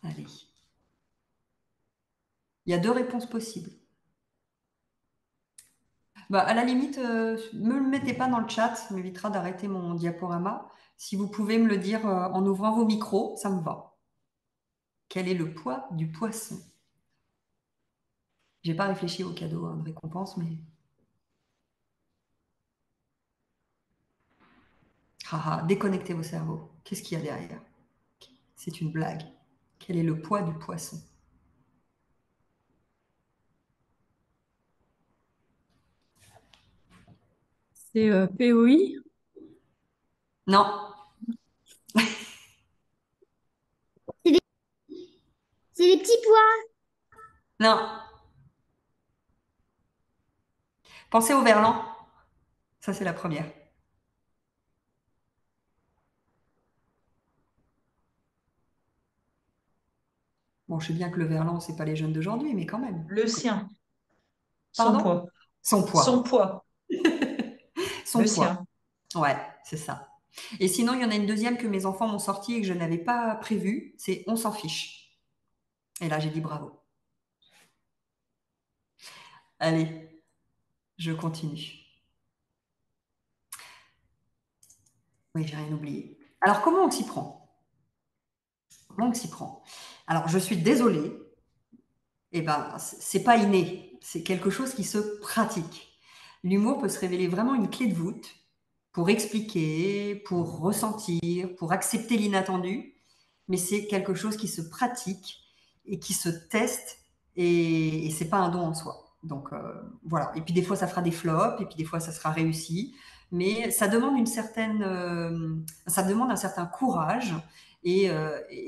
Speaker 1: Allez. Il y a 2 réponses possibles. À la limite, ne me le mettez pas dans le chat, ça m'évitera d'arrêter mon diaporama. Si vous pouvez me le dire en ouvrant vos micros, ça me va. Quel est le poids du poisson? J'ai pas réfléchi au cadeau de récompense, mais... Déconnectez vos cerveaux. Qu'est-ce qu'il y a derrière? C'est une blague. Quel est le poids du poisson?
Speaker 3: C'est POI.
Speaker 1: Non,
Speaker 4: C'est des petits pois.
Speaker 1: non. Pensez au verlan. Ça, c'est la première. Bon, je sais bien que le verlan, c'est pas les jeunes d'aujourd'hui, mais quand même.
Speaker 2: Le sien, son
Speaker 1: Pardon?
Speaker 2: poids.
Speaker 1: Son
Speaker 2: Son
Speaker 1: poids.
Speaker 2: poids,
Speaker 1: Son
Speaker 2: le
Speaker 1: poids.
Speaker 2: sien.
Speaker 1: Ouais, c'est ça. Et sinon, il y en a une deuxième que mes enfants m'ont sortie et que je n'avais pas prévue, c'est on s'en fiche. Et là, j'ai dit bravo. Allez, je continue. Oui, j'ai rien oublié. Alors, comment on s'y prend? Comment on s'y prend? Alors, je suis désolée. Eh ben, c'est pas inné. C'est quelque chose qui se pratique. L'humour peut se révéler vraiment une clé de voûte pour expliquer, pour ressentir, pour accepter l'inattendu, mais c'est quelque chose qui se pratique et qui se teste et c'est pas un don en soi. Donc voilà. Et puis des fois ça fera des flops et puis des fois ça sera réussi, mais ça demande ça demande un certain courage et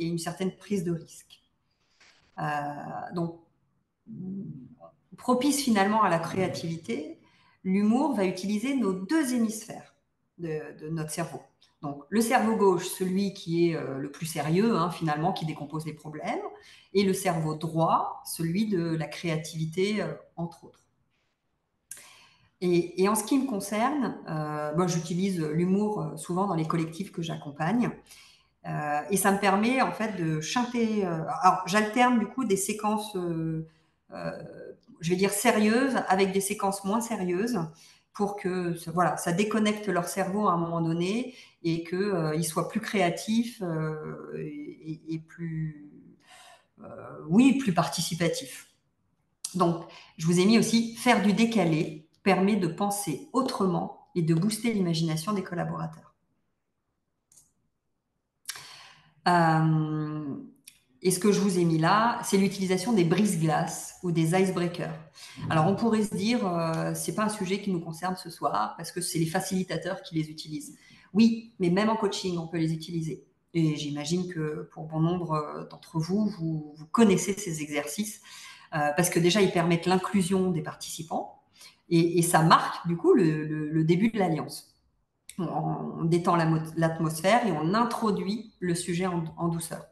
Speaker 1: une certaine prise de risque. Donc propice finalement à la créativité, l'humour va utiliser nos deux hémisphères de notre cerveau. Donc le cerveau gauche, celui qui est le plus sérieux, hein, finalement, qui décompose les problèmes, et le cerveau droit, celui de la créativité, entre autres. Et en ce qui me concerne, moi j'utilise l'humour souvent dans les collectifs que j'accompagne. Et ça me permet en fait de chanter. Alors j'alterne du coup des séquences, je vais dire sérieuses, avec des séquences moins sérieuses pour que voilà, ça déconnecte leur cerveau à un moment donné et qu'ils soient plus créatifs et plus, oui, plus participatifs. Donc, je vous ai mis aussi faire du décalé permet de penser autrement et de booster l'imagination des collaborateurs. Et ce que je vous ai mis là, c'est l'utilisation des brise-glaces ou des icebreakers. Alors, on pourrait se dire, c'est pas un sujet qui nous concerne ce soir parce que c'est les facilitateurs qui les utilisent. Oui, mais même en coaching, on peut les utiliser. Et j'imagine que pour bon nombre d'entre vous, vous connaissez ces exercices parce que déjà, ils permettent l'inclusion des participants et ça marque du coup le début de l'alliance. On détend l'atmosphère et on introduit le sujet en douceur.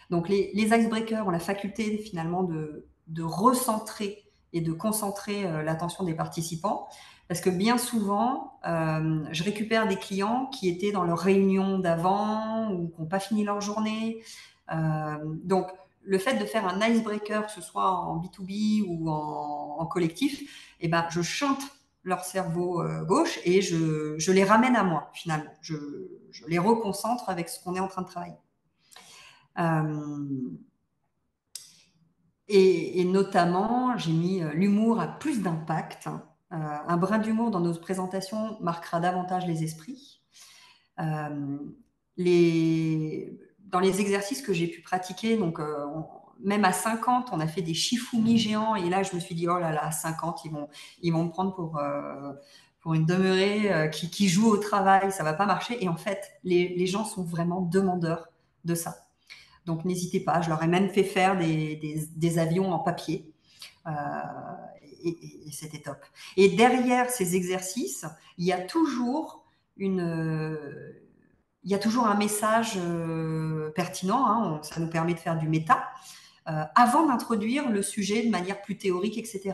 Speaker 1: Donc les icebreakers ont la faculté finalement de recentrer et de concentrer l'attention des participants parce que bien souvent, je récupère des clients qui étaient dans leur réunion d'avant ou qui n'ont pas fini leur journée. Donc le fait de faire un icebreaker, que ce soit en B2B ou en collectif, eh ben, je chante leur cerveau gauche et je les ramène à moi finalement. Je les reconcentre avec ce qu'on est en train de travailler. Et notamment, j'ai mis l'humour a plus d'impact. Un brin d'humour dans nos présentations marquera davantage les esprits. Dans les exercices que j'ai pu pratiquer, donc même à 50, on a fait des shifumi géants et là, je me suis dit, oh là là, à 50, ils vont me prendre pour une demeurée qui joue au travail, ça va pas marcher. Et en fait, les gens sont vraiment demandeurs de ça. Donc, n'hésitez pas. Je leur ai même fait faire des avions en papier. Et c'était top. Et derrière ces exercices, il y a toujours un message pertinent. Hein, ça nous permet de faire du méta. Avant d'introduire le sujet de manière plus théorique, etc.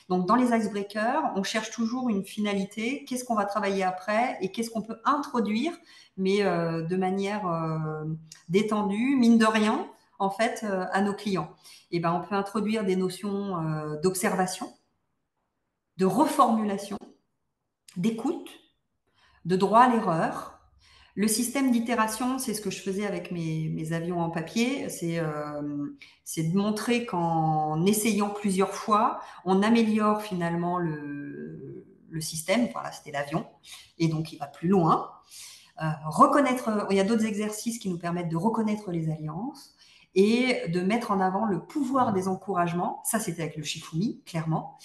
Speaker 1: Donc, dans les icebreakers, on cherche toujours une finalité, qu'est-ce qu'on va travailler après et qu'est-ce qu'on peut introduire, mais de manière détendue, mine de rien, en fait, à nos clients. Et ben, on peut introduire des notions d'observation, de reformulation, d'écoute, de droit à l'erreur. Le système d'itération, c'est ce que je faisais avec mes avions en papier, c'est de montrer qu'en essayant plusieurs fois, on améliore finalement le système. Voilà, c'était l'avion, et donc il va plus loin. Il y a d'autres exercices qui nous permettent de reconnaître les alliances et de mettre en avant le pouvoir des encouragements. Ça, c'était avec le Shifumi, clairement,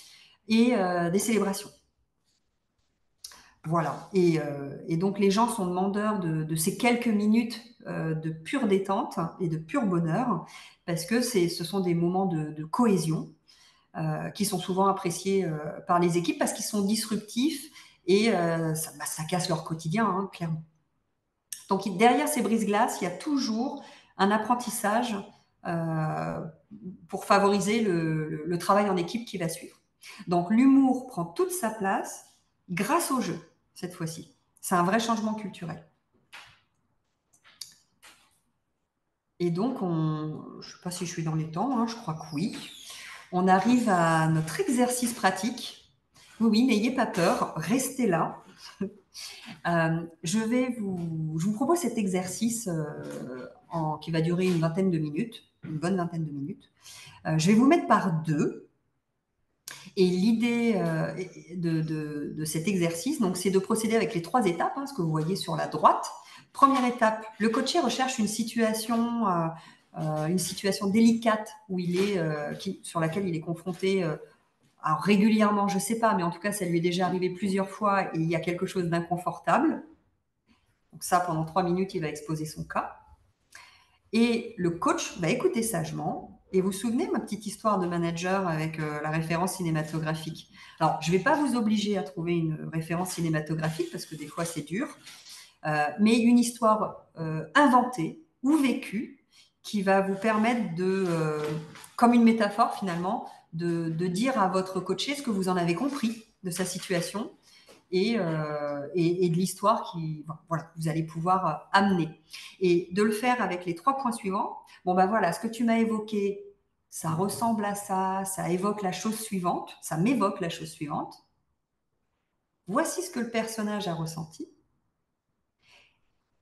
Speaker 1: et des célébrations. Voilà. Et donc, les gens sont demandeurs de ces quelques minutes de pure détente et de pur bonheur parce que ce sont des moments de cohésion qui sont souvent appréciés par les équipes parce qu'ils sont disruptifs et ça casse leur quotidien, hein, clairement. Donc, derrière ces brise-glaces, il y a toujours un apprentissage pour favoriser le travail en équipe qui va suivre. Donc, l'humour prend toute sa place grâce au jeu, cette fois-ci. C'est un vrai changement culturel. Et donc, je ne sais pas si je suis dans les temps, hein, je crois que oui. On arrive à notre exercice pratique. Oui, n'ayez pas peur, restez là. Je vous propose cet exercice qui va durer une bonne vingtaine de minutes. Je vais vous mettre par deux Et l'idée de cet exercice, donc, c'est de procéder avec les 3 étapes, ce que vous voyez sur la droite. Première étape, le coaché recherche une situation délicate où sur laquelle il est confronté alors régulièrement, je ne sais pas, mais en tout cas, ça lui est déjà arrivé plusieurs fois et il y a quelque chose d'inconfortable. Donc ça, pendant 3 minutes, il va exposer son cas. Et le coach va écouter sagement. Et vous vous souvenez, ma petite histoire de manager avec la référence cinématographique. Alors, je ne vais pas vous obliger à trouver une référence cinématographique parce que des fois, c'est dur. Mais une histoire inventée ou vécue qui va vous permettre comme une métaphore finalement, de dire à votre coaché ce que vous en avez compris de sa situation et de l'histoire que vous allez pouvoir amener. Et de le faire avec les 3 points suivants. Bon, ben voilà, ce que tu m'as évoqué, ça ressemble à ça évoque la chose suivante, ça m'évoque la chose suivante. Voici ce que le personnage a ressenti.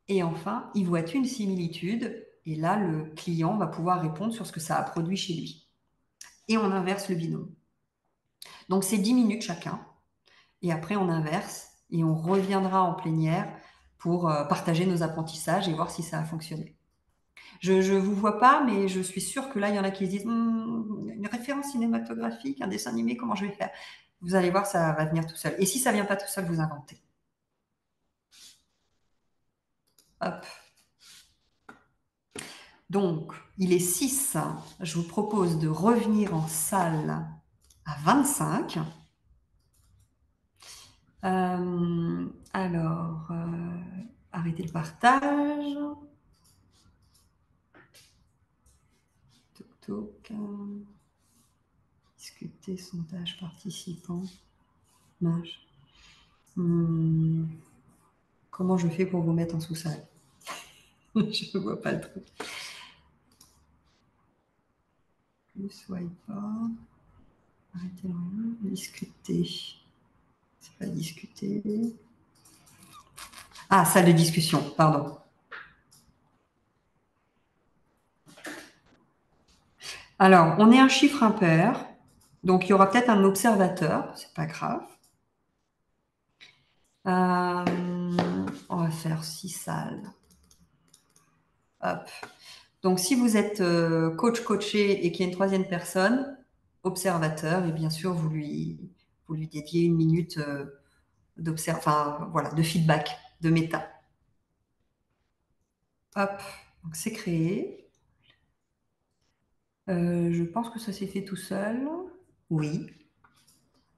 Speaker 1: Et enfin, y vois-tu une similitude? Et là, le client va pouvoir répondre sur ce que ça a produit chez lui. Et on inverse le binôme. Donc, c'est 10 minutes chacun. Et après, on inverse et on reviendra en plénière pour partager nos apprentissages et voir si ça a fonctionné. Je ne vous vois pas, mais je suis sûre que là, il y en a qui se disent une référence cinématographique, un dessin animé, comment je vais faire? Vous allez voir, ça va venir tout seul. Et si ça ne vient pas tout seul, vous inventez. Hop. Donc, il est 6. Je vous propose de revenir en salle à 25. Alors, arrêtez le partage. Toc, toc. Discuter, sondage, participants. Mage. Comment je fais pour vous mettre en sous-salle? Je ne vois pas le truc. Ne soyez pas. Arrêtez le rien. Discuter. C'est pas discuter. Ah, salle de discussion, pardon. Alors, on est un chiffre impair, donc il y aura peut-être un observateur, c'est pas grave. On va faire 6 salles. Hop. Donc, si vous êtes coaché et qu'il y a une 3e personne, observateur, et bien sûr, vous lui dédiez 1 minute de feedback, de méta. Hop, donc c'est créé. Je pense que ça s'est fait tout seul. Oui.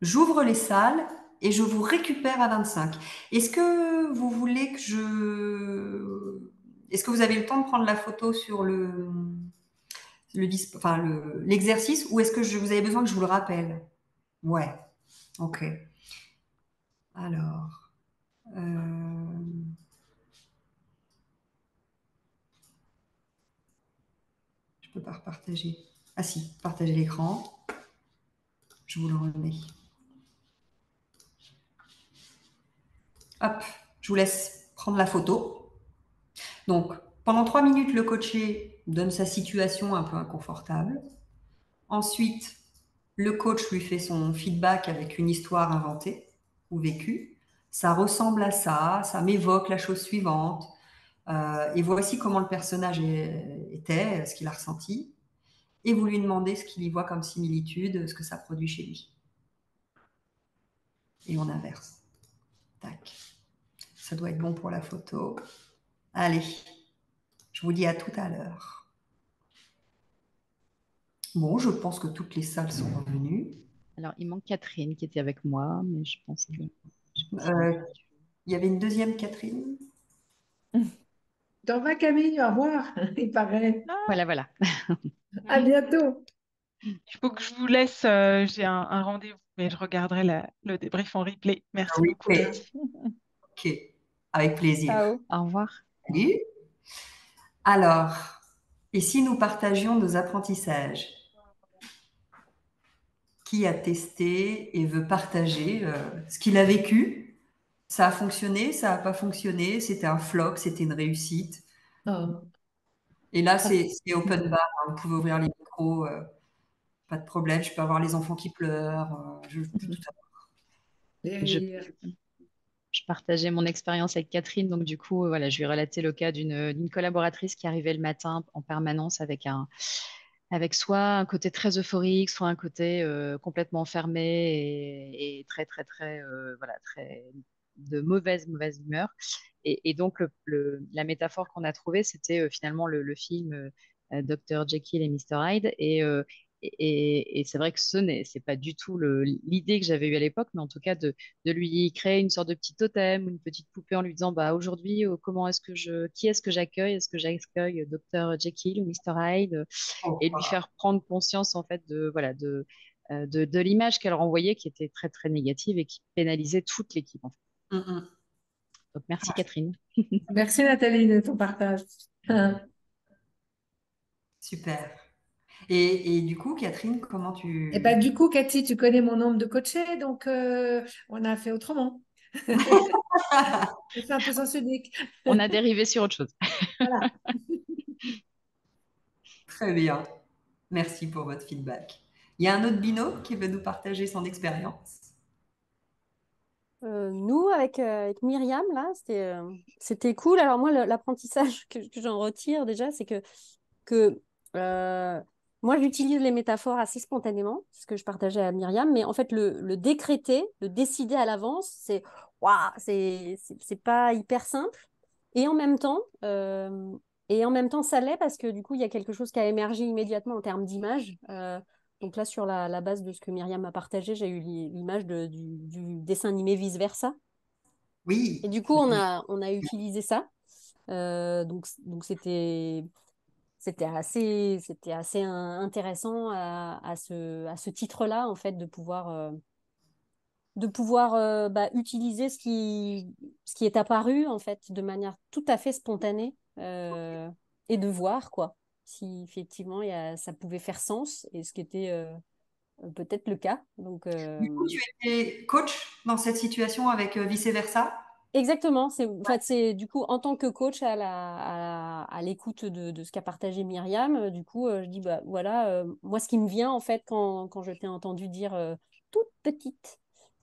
Speaker 1: J'ouvre les salles et je vous récupère à 25. Est-ce que vous voulez que Est-ce que vous avez le temps de prendre la photo sur l'exercice ou est-ce que vous avez besoin que je vous le rappelle? Ouais, ok. Alors, je peux pas repartager. Ah si, partager l'écran. Je vous le remets. Hop, je vous laisse prendre la photo. Donc, pendant 3 minutes, le coaché donne sa situation un peu inconfortable. Ensuite, le coach lui fait son feedback avec une histoire inventée ou vécue. Ça ressemble à ça m'évoque la chose suivante. Et voici comment le personnage était, ce qu'il a ressenti. Et vous lui demandez ce qu'il y voit comme similitude, ce que ça produit chez lui. Et on inverse. Tac. Ça doit être bon pour la photo. Allez, je vous dis à tout à l'heure. Bon, je pense que toutes les salles sont revenues.
Speaker 5: Alors, il manque Catherine qui était avec moi, mais je pense que...
Speaker 1: Il y avait une 2e Catherine.
Speaker 6: T'en vas, Camille, au revoir, il paraît.
Speaker 5: Voilà.
Speaker 6: À bientôt.
Speaker 2: Il faut que je vous laisse. J'ai un rendez-vous, mais je regarderai le débrief en replay. Merci
Speaker 1: Oui,
Speaker 2: beaucoup, Cathy.
Speaker 1: ok, avec plaisir.
Speaker 3: Ciao.
Speaker 5: Au revoir.
Speaker 1: Salut. Alors, et si nous partagions nos apprentissages? Qui a testé et veut partager ce qu'il a vécu? Ça a fonctionné, ça n'a pas fonctionné, c'était un flop, c'était une réussite.
Speaker 6: Oh.
Speaker 1: Et là, c'est open bar, vous pouvez ouvrir les micros. pas de problème. Je peux avoir les enfants qui pleurent. Je peux tout
Speaker 5: Je,
Speaker 6: Et,
Speaker 5: je partageais mon expérience avec Catherine, donc du coup, voilà, je lui ai relaté le cas d'une collaboratrice qui arrivait le matin en permanence avec soit un côté très euphorique, soit un côté complètement fermé et très, très, très, voilà, très de mauvaise humeur. Et donc, la métaphore qu'on a trouvée, c'était finalement le film Dr. Jekyll et Mr. Hyde. Et c'est vrai que c'est pas du tout l'idée que j'avais eue à l'époque, mais en tout cas de lui créer une sorte de petit totem, une petite poupée en lui disant, bah, aujourd'hui, qui est-ce que j'accueille? Est-ce que j'accueille Dr. Jekyll ou Mr. Hyde? Et lui
Speaker 1: à
Speaker 5: faire prendre conscience, en fait, voilà, de l'image qu'elle renvoyait qui était très, très négative et qui pénalisait toute l'équipe, en fait.
Speaker 1: fait.
Speaker 5: Donc, merci Catherine.
Speaker 6: merci Nathalie de ton partage.
Speaker 1: Super. Et du coup, Catherine, comment
Speaker 6: Et bah,
Speaker 1: tu...
Speaker 6: du coup, Cathy, tu connais mon nombre de coachés, donc on a fait autrement. C'est un peu sens unique.
Speaker 5: On a dérivé sur autre chose.
Speaker 6: Voilà.
Speaker 1: Très bien. Merci pour votre feedback. Il y a un autre binôme qui veut nous partager son expérience.
Speaker 7: Nous, avec Myriam, là, c'était cool. Alors moi, l'apprentissage que j'en retire déjà, c'est que moi, j'utilise les métaphores assez spontanément, c'est ce que je partageais à Myriam, mais en fait, le décréter, le décider à l'avance, waouh, c'est pas hyper simple. Et en même temps, euh, ça l'est parce que du coup, il y a quelque chose qui a émergé immédiatement en termes d'image. Donc là, sur la base de ce que Myriam a partagé, j'ai eu l'image du dessin animé Vice-Versa. Et
Speaker 1: Oui,
Speaker 7: du coup, on a utilisé ça. Donc c'était assez intéressant à ce titre-là, en fait, de pouvoir utiliser ce qui est apparu, en fait, de manière tout à fait spontanée, et de voir, quoi, si effectivement ça pouvait faire sens, et ce qui était peut-être le cas. Donc,
Speaker 1: du coup, tu étais coach dans cette situation avec vice-versa?
Speaker 7: exactement, en fait, c'est du coup en tant que coach à l'écoute de ce qu'a partagé Myriam, du coup, je dis, bah voilà, moi, ce qui me vient, en fait, quand je t'ai entendu dire toute petite,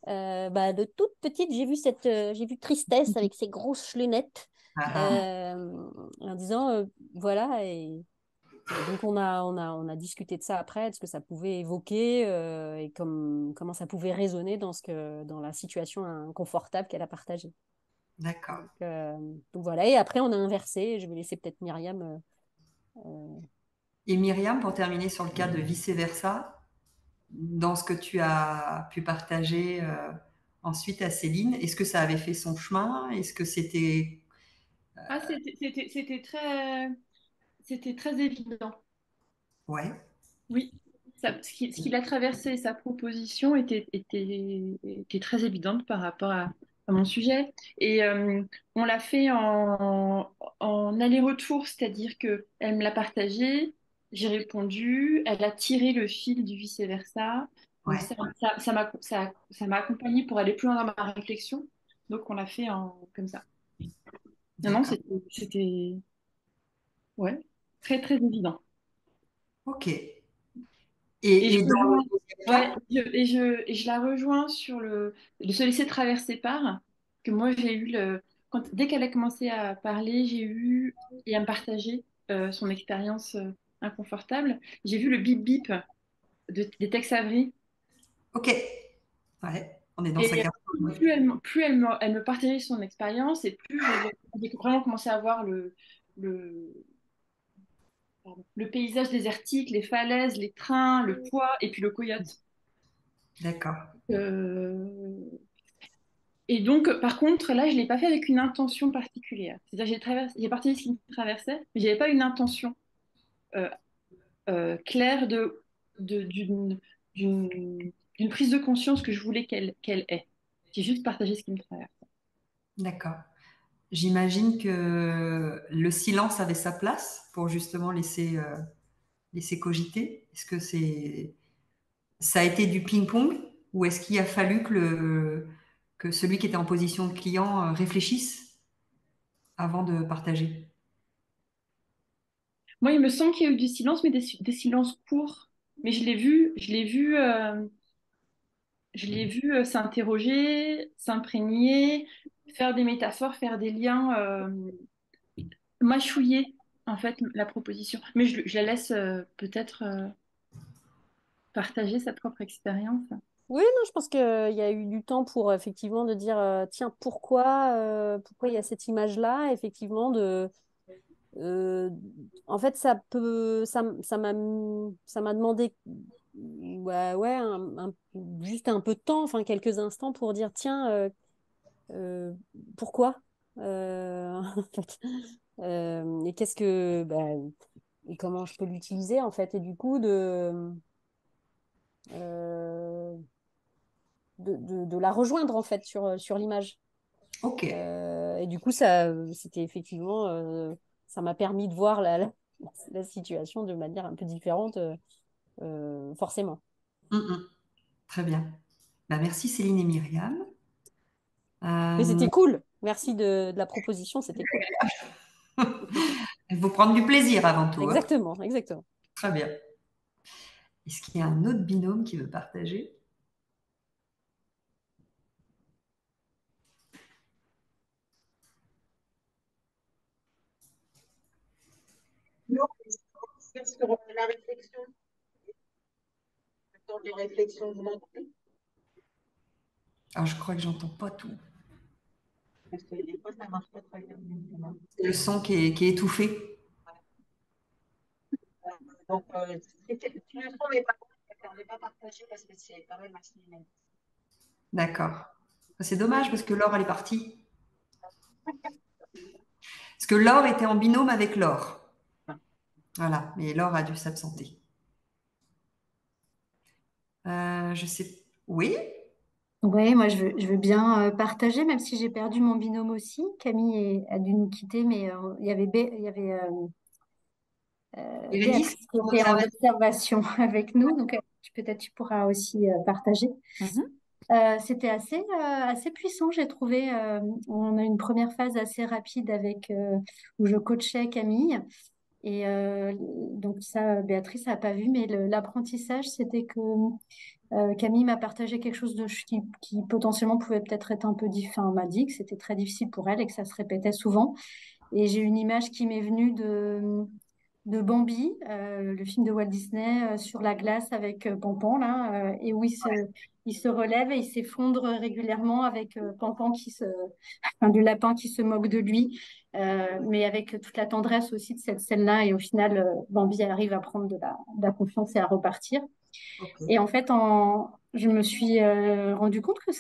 Speaker 7: de toute petite, j'ai vu tristesse avec ses grosses lunettes,
Speaker 1: Ah, ah.
Speaker 7: en disant, voilà, et donc on a discuté de ça après, de ce que ça pouvait évoquer, et comment ça pouvait résonner dans la situation inconfortable qu'elle a partagée.
Speaker 1: D'accord.
Speaker 7: Donc voilà, et après on a inversé. Je vais laisser peut-être Myriam.
Speaker 1: Et Myriam, pour terminer sur le cas de vice-versa, dans ce que tu as pu partager ensuite à Céline, est-ce que ça avait fait son chemin? Est-ce que c'était...
Speaker 2: Ah, c'était très évident.
Speaker 1: Ouais,
Speaker 2: Oui, ce qu'il a traversé, sa proposition était très évidente par rapport à mon sujet. Et on l'a fait en aller-retour, c'est-à-dire qu'elle me l'a partagé, j'ai répondu, elle a tiré le fil du vice-versa. Donc
Speaker 1: ouais,
Speaker 2: ça m'a accompagnée pour aller plus loin dans ma réflexion. Donc on l'a fait comme ça. Non, non,
Speaker 1: d'accord.
Speaker 2: ouais, très, très évident.
Speaker 1: Ok.
Speaker 2: Et je
Speaker 1: Et dans le
Speaker 2: rejoins,
Speaker 1: deuxième
Speaker 2: ouais,
Speaker 1: cas?
Speaker 2: et je la rejoins sur de se laisser traverser par, que moi j'ai eu dès qu'elle a commencé à parler, j'ai eu, et à me partager son expérience inconfortable, j'ai vu le bip bip des Tex Avery.
Speaker 1: Ok. Ouais, on est dans sa
Speaker 2: Et
Speaker 1: carte. Ouais.
Speaker 2: plus elle me partageait son expérience, et plus j'ai vraiment commencé à voir le, le paysage désertique, les falaises, les trains, le poids, et puis le coyote.
Speaker 1: D'accord.
Speaker 2: Euh, Et donc, par contre, là, je ne l'ai pas fait avec une intention particulière. C'est-à-dire, j'ai partagé ce qui me traversait, mais je n'avais pas une intention euh, claire d'une prise de conscience que je voulais qu'elle ait. J'ai juste partagé ce qui me traverse.
Speaker 1: D'accord. J'imagine que le silence avait sa place pour justement laisser cogiter. Est-ce que ça a été du ping-pong ou est-ce qu'il a fallu que celui qui était en position de client réfléchisse avant de partager?
Speaker 2: Moi, il me semble qu'il y a eu du silence, mais des silences courts. mais je l'ai vu s'interroger, s'imprégner, faire des métaphores, faire des liens, mâchouiller en fait la proposition. Mais je la laisse peut-être partager sa propre expérience.
Speaker 7: Oui, non, je pense qu'il y a eu du temps pour effectivement de dire tiens, pourquoi il y a cette image-là, effectivement, euh, en fait, ça m'a demandé ouais, juste un peu de temps, enfin quelques instants pour dire tiens, euh, pourquoi en fait, et et comment je peux l'utiliser en fait, et du coup euh, de la rejoindre en fait sur l'image.
Speaker 1: Ok.
Speaker 7: Et du coup, c'était effectivement, ça m'a permis de voir la situation de manière un peu différente, forcément.
Speaker 1: Mm. Très bien. Bah, merci Céline et Myriam.
Speaker 7: Mais
Speaker 1: Euh,
Speaker 7: c'était cool. Merci de la proposition, c'était cool.
Speaker 1: il faut prendre du plaisir avant tout, hein.
Speaker 7: Exactement, exactement.
Speaker 1: Très bien. Est-ce qu'il y a un autre binôme qui veut partager?
Speaker 6: Non, sur la réflexion, le temps de réflexion, vous m'entendez?
Speaker 1: Ah, je crois que j'entends pas tout.
Speaker 6: Parce que des fois, ça marche pas très bien.
Speaker 1: C'est le son qui est étouffé.
Speaker 6: Donc, si le son n'est pas bon, on n'est pas partagé parce que c'est quand même assez.
Speaker 1: D'accord. C'est dommage parce que Laure, elle est partie. Parce que Laure était en binôme avec Laure. Voilà, mais Laure a dû s'absenter. Je sais. Oui?
Speaker 8: Oui, moi je veux bien partager, même si j'ai perdu mon binôme aussi. A dû nous quitter, mais il y avait
Speaker 1: Bérénice,
Speaker 8: Béatrice qui
Speaker 1: en
Speaker 8: était en
Speaker 1: observation.
Speaker 8: observation avec nous, donc peut-être tu pourras aussi partager.
Speaker 7: Mhm.
Speaker 8: C'était assez puissant, j'ai trouvé. On a eu une première phase assez rapide où je coachais Camille. Et donc ça, Béatrice n'a pas vu, mais l'apprentissage, c'était que Camille m'a partagé quelque chose qui potentiellement pouvait peut-être être un peu différent. M'a dit que c'était très difficile pour elle et que ça se répétait souvent. Et j'ai une image qui m'est venue de Bambi, le film de Walt Disney sur la glace avec Pampan, là, et où il se relève et il s'effondre régulièrement avec Pampan enfin, le lapin qui se moque de lui, mais avec toute la tendresse aussi de cette scène-là. Et au final, Bambi arrive à prendre de la confiance et à repartir. Et en fait, je me suis rendu compte que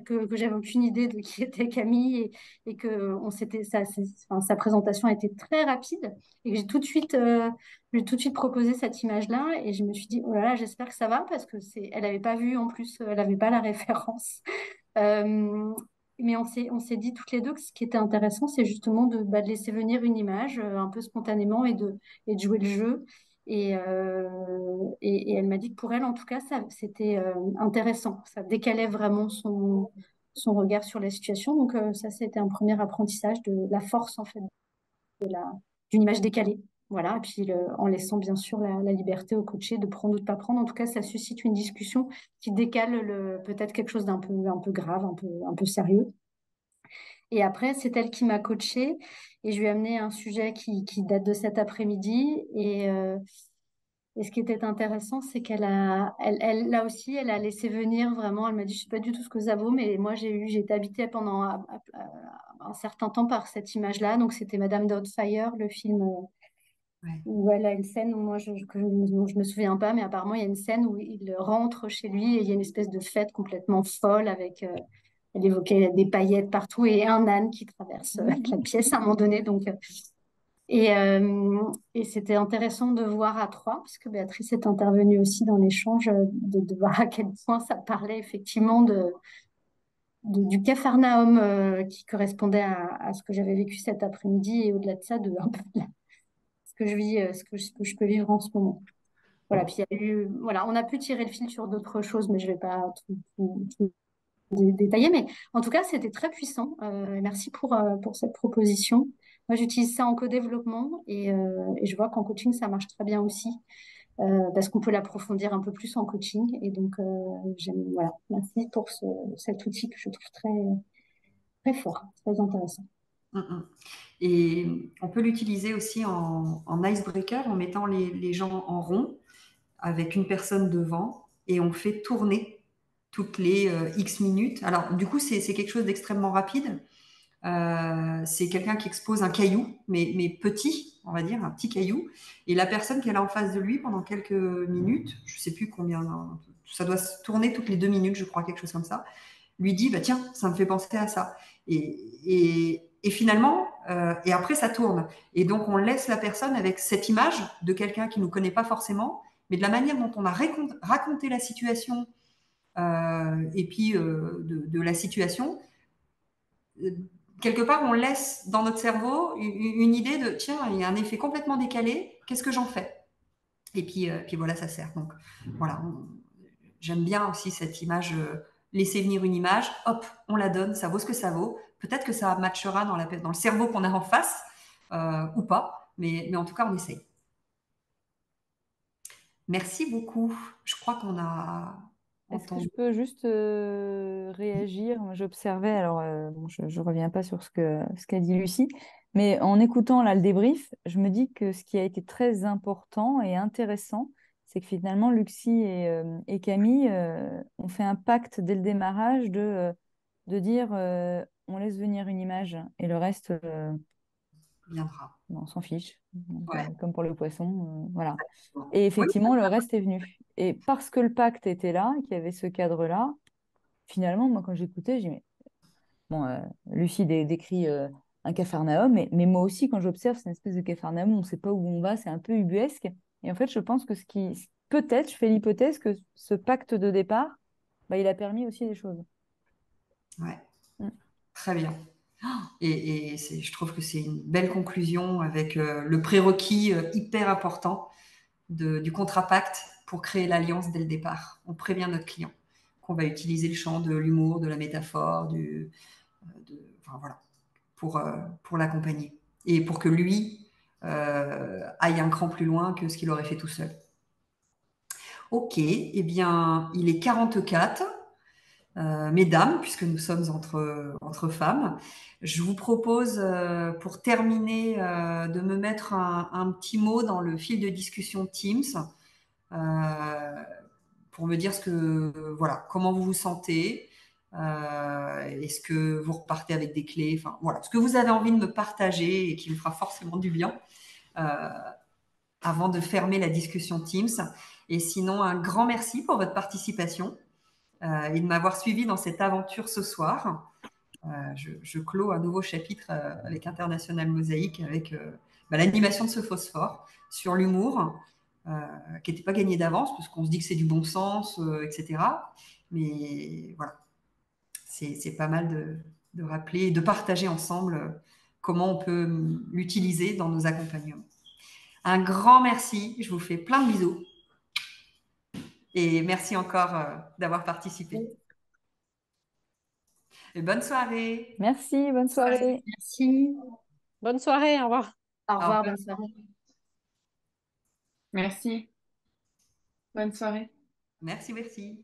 Speaker 8: que j'avais aucune idée de qui était Camille et que enfin, sa présentation était très rapide et que j'ai tout de suite proposé cette image-là et je me suis dit, oh là là, j'espère que ça va parce que elle n'avait pas vu en plus, elle n'avait pas la référence. Euh, mais on s'est dit toutes les deux que ce qui était intéressant, c'est justement de laisser venir une image un peu spontanément et de jouer le jeu. Et elle m'a dit que pour elle, en tout cas, c'était intéressant. Ça décalait vraiment son regard sur la situation. Donc ça, c'était un premier apprentissage de la force, en fait, d'une image décalée. Voilà. Et puis en laissant bien sûr la liberté au coaché de prendre ou de pas prendre. En tout cas, ça suscite une discussion qui décale peut-être quelque chose un peu grave, un peu sérieux. Et après, c'est elle qui m'a coachée et je lui ai amené un sujet qui date de cet après-midi. Et ce qui était intéressant, c'est là aussi, elle a laissé venir vraiment. Elle m'a dit, je sais pas du tout ce que ça vaut, mais moi, j'ai été habitée pendant un certain temps par cette image-là. Donc, c'était Madame Doubtfire, le film
Speaker 1: Ouais.
Speaker 8: où elle a une scène où dont je me souviens pas, mais apparemment, il y a une scène où il rentre chez lui et il y a une espèce de fête complètement folle avec, elle évoquait des paillettes partout et un âne qui traverse la pièce à un moment donné. Donc, et c'était intéressant de voir à trois, parce que Béatrice est intervenue aussi dans l'échange, de voir à quel point ça parlait effectivement du Capharnaüm qui correspondait à ce que j'avais vécu cet après-midi, et au-delà de ça, un peu ce que je vis, ce que je peux vivre en ce moment. Voilà, puis il y a eu, voilà, on a pu tirer le fil sur d'autres choses, mais je ne vais pas tout détailler. Mais en tout cas, c'était très puissant. Merci pour cette proposition. Moi, j'utilise ça en co-développement et je vois qu'en coaching, ça marche très bien aussi. parce qu'on peut l'approfondir un peu plus en coaching. Et donc, voilà, merci pour cet outil que je trouve très, très fort, très intéressant.
Speaker 1: Mm, mm. Et on peut l'utiliser aussi en icebreaker en mettant les gens en rond avec une personne devant et on fait tourner toutes les X minutes. Alors, du coup, c'est quelque chose d'extrêmement rapide. C'est quelqu'un qui expose un caillou, mais petit, on va dire, un petit caillou. Et la personne qu'elle a en face de lui pendant quelques minutes, je ne sais plus combien, ça doit se tourner toutes les 2 minutes, je crois, quelque chose comme ça, lui dit, bah, tiens, ça me fait penser à ça. Et finalement, et après, ça tourne. Et donc, on laisse la personne avec cette image de quelqu'un qui ne nous connaît pas forcément, mais de la manière dont on a raconté la situation, et puis de la situation, quelque part, on laisse dans notre cerveau une idée de, tiens, il y a un effet complètement décalé, qu'est-ce que j'en fais? Et puis voilà, ça sert. Donc voilà, j'aime bien aussi cette image, laisser venir une image, hop, on la donne, ça vaut ce que ça vaut. Peut-être que ça matchera dans le cerveau qu'on a en face, ou pas, mais en tout cas, on essaye. Merci beaucoup. Je crois qu'on a
Speaker 3: Est-ce que
Speaker 1: entendu.
Speaker 3: je peux juste réagir? Moi, j'observais, alors bon, je ne reviens pas sur ce qu'a dit Lucie, mais en écoutant là le débrief, je me dis que ce qui a été très important et intéressant, c'est que finalement, Lucie et Camille ont fait un pacte dès le démarrage de dire on laisse venir une image et le reste,
Speaker 1: Viendra.
Speaker 3: on s'en fiche. Donc,
Speaker 1: Ouais.
Speaker 3: comme pour le poisson, voilà.
Speaker 1: Bon.
Speaker 3: Et
Speaker 1: Oui,
Speaker 3: effectivement, le reste est venu. Et parce que le pacte était là, qu'il y avait ce cadre-là, finalement, moi, quand j'écoutais, j'ai dit, mais bon, Lucie décrit un capharnaüm, mais moi aussi, quand j'observe, c'est une espèce de capharnaüm, on ne sait pas où on va, c'est un peu ubuesque. Et en fait, je pense que peut-être, je fais l'hypothèse que ce pacte de départ, bah, il a permis aussi des choses.
Speaker 1: ouais.
Speaker 3: Mm.
Speaker 1: Très bien. Et je trouve que c'est une belle conclusion avec le prérequis hyper important du contrat-pacte pour créer l'alliance dès le départ. On prévient notre client qu'on va utiliser le champ de l'humour, de la métaphore, enfin, voilà, pour l'accompagner. Et pour que lui aille un cran plus loin que ce qu'il aurait fait tout seul. Ok, eh bien, il est 44. Mesdames, puisque nous sommes entre femmes. Je vous propose, pour terminer, de me mettre un petit mot dans le fil de discussion Teams, pour me dire voilà, comment vous vous sentez. Est-ce que vous repartez avec des clés, enfin voilà, ce que vous avez envie de me partager et qui me fera forcément du bien, euh, avant de fermer la discussion Teams. Et sinon, un grand merci pour votre participation et de m'avoir suivi dans cette aventure ce soir. Je clôt un nouveau chapitre avec International Mosaïque, avec l'animation de ce phosphore sur l'humour, qui n'était pas gagné d'avance, parce qu'on se dit que c'est du bon sens, etc. Mais voilà, c'est pas mal de rappeler et de partager ensemble comment on peut l'utiliser dans nos accompagnements. Un grand merci, je vous fais plein de bisous. Et merci encore d'avoir participé. Et bonne soirée.
Speaker 3: Merci, bonne soirée.
Speaker 8: Merci.
Speaker 7: Bonne soirée, au revoir.
Speaker 8: Au
Speaker 1: Au
Speaker 8: revoir,
Speaker 1: revoir.
Speaker 8: bonne soirée.
Speaker 2: Merci. Bonne soirée.
Speaker 1: Merci, merci.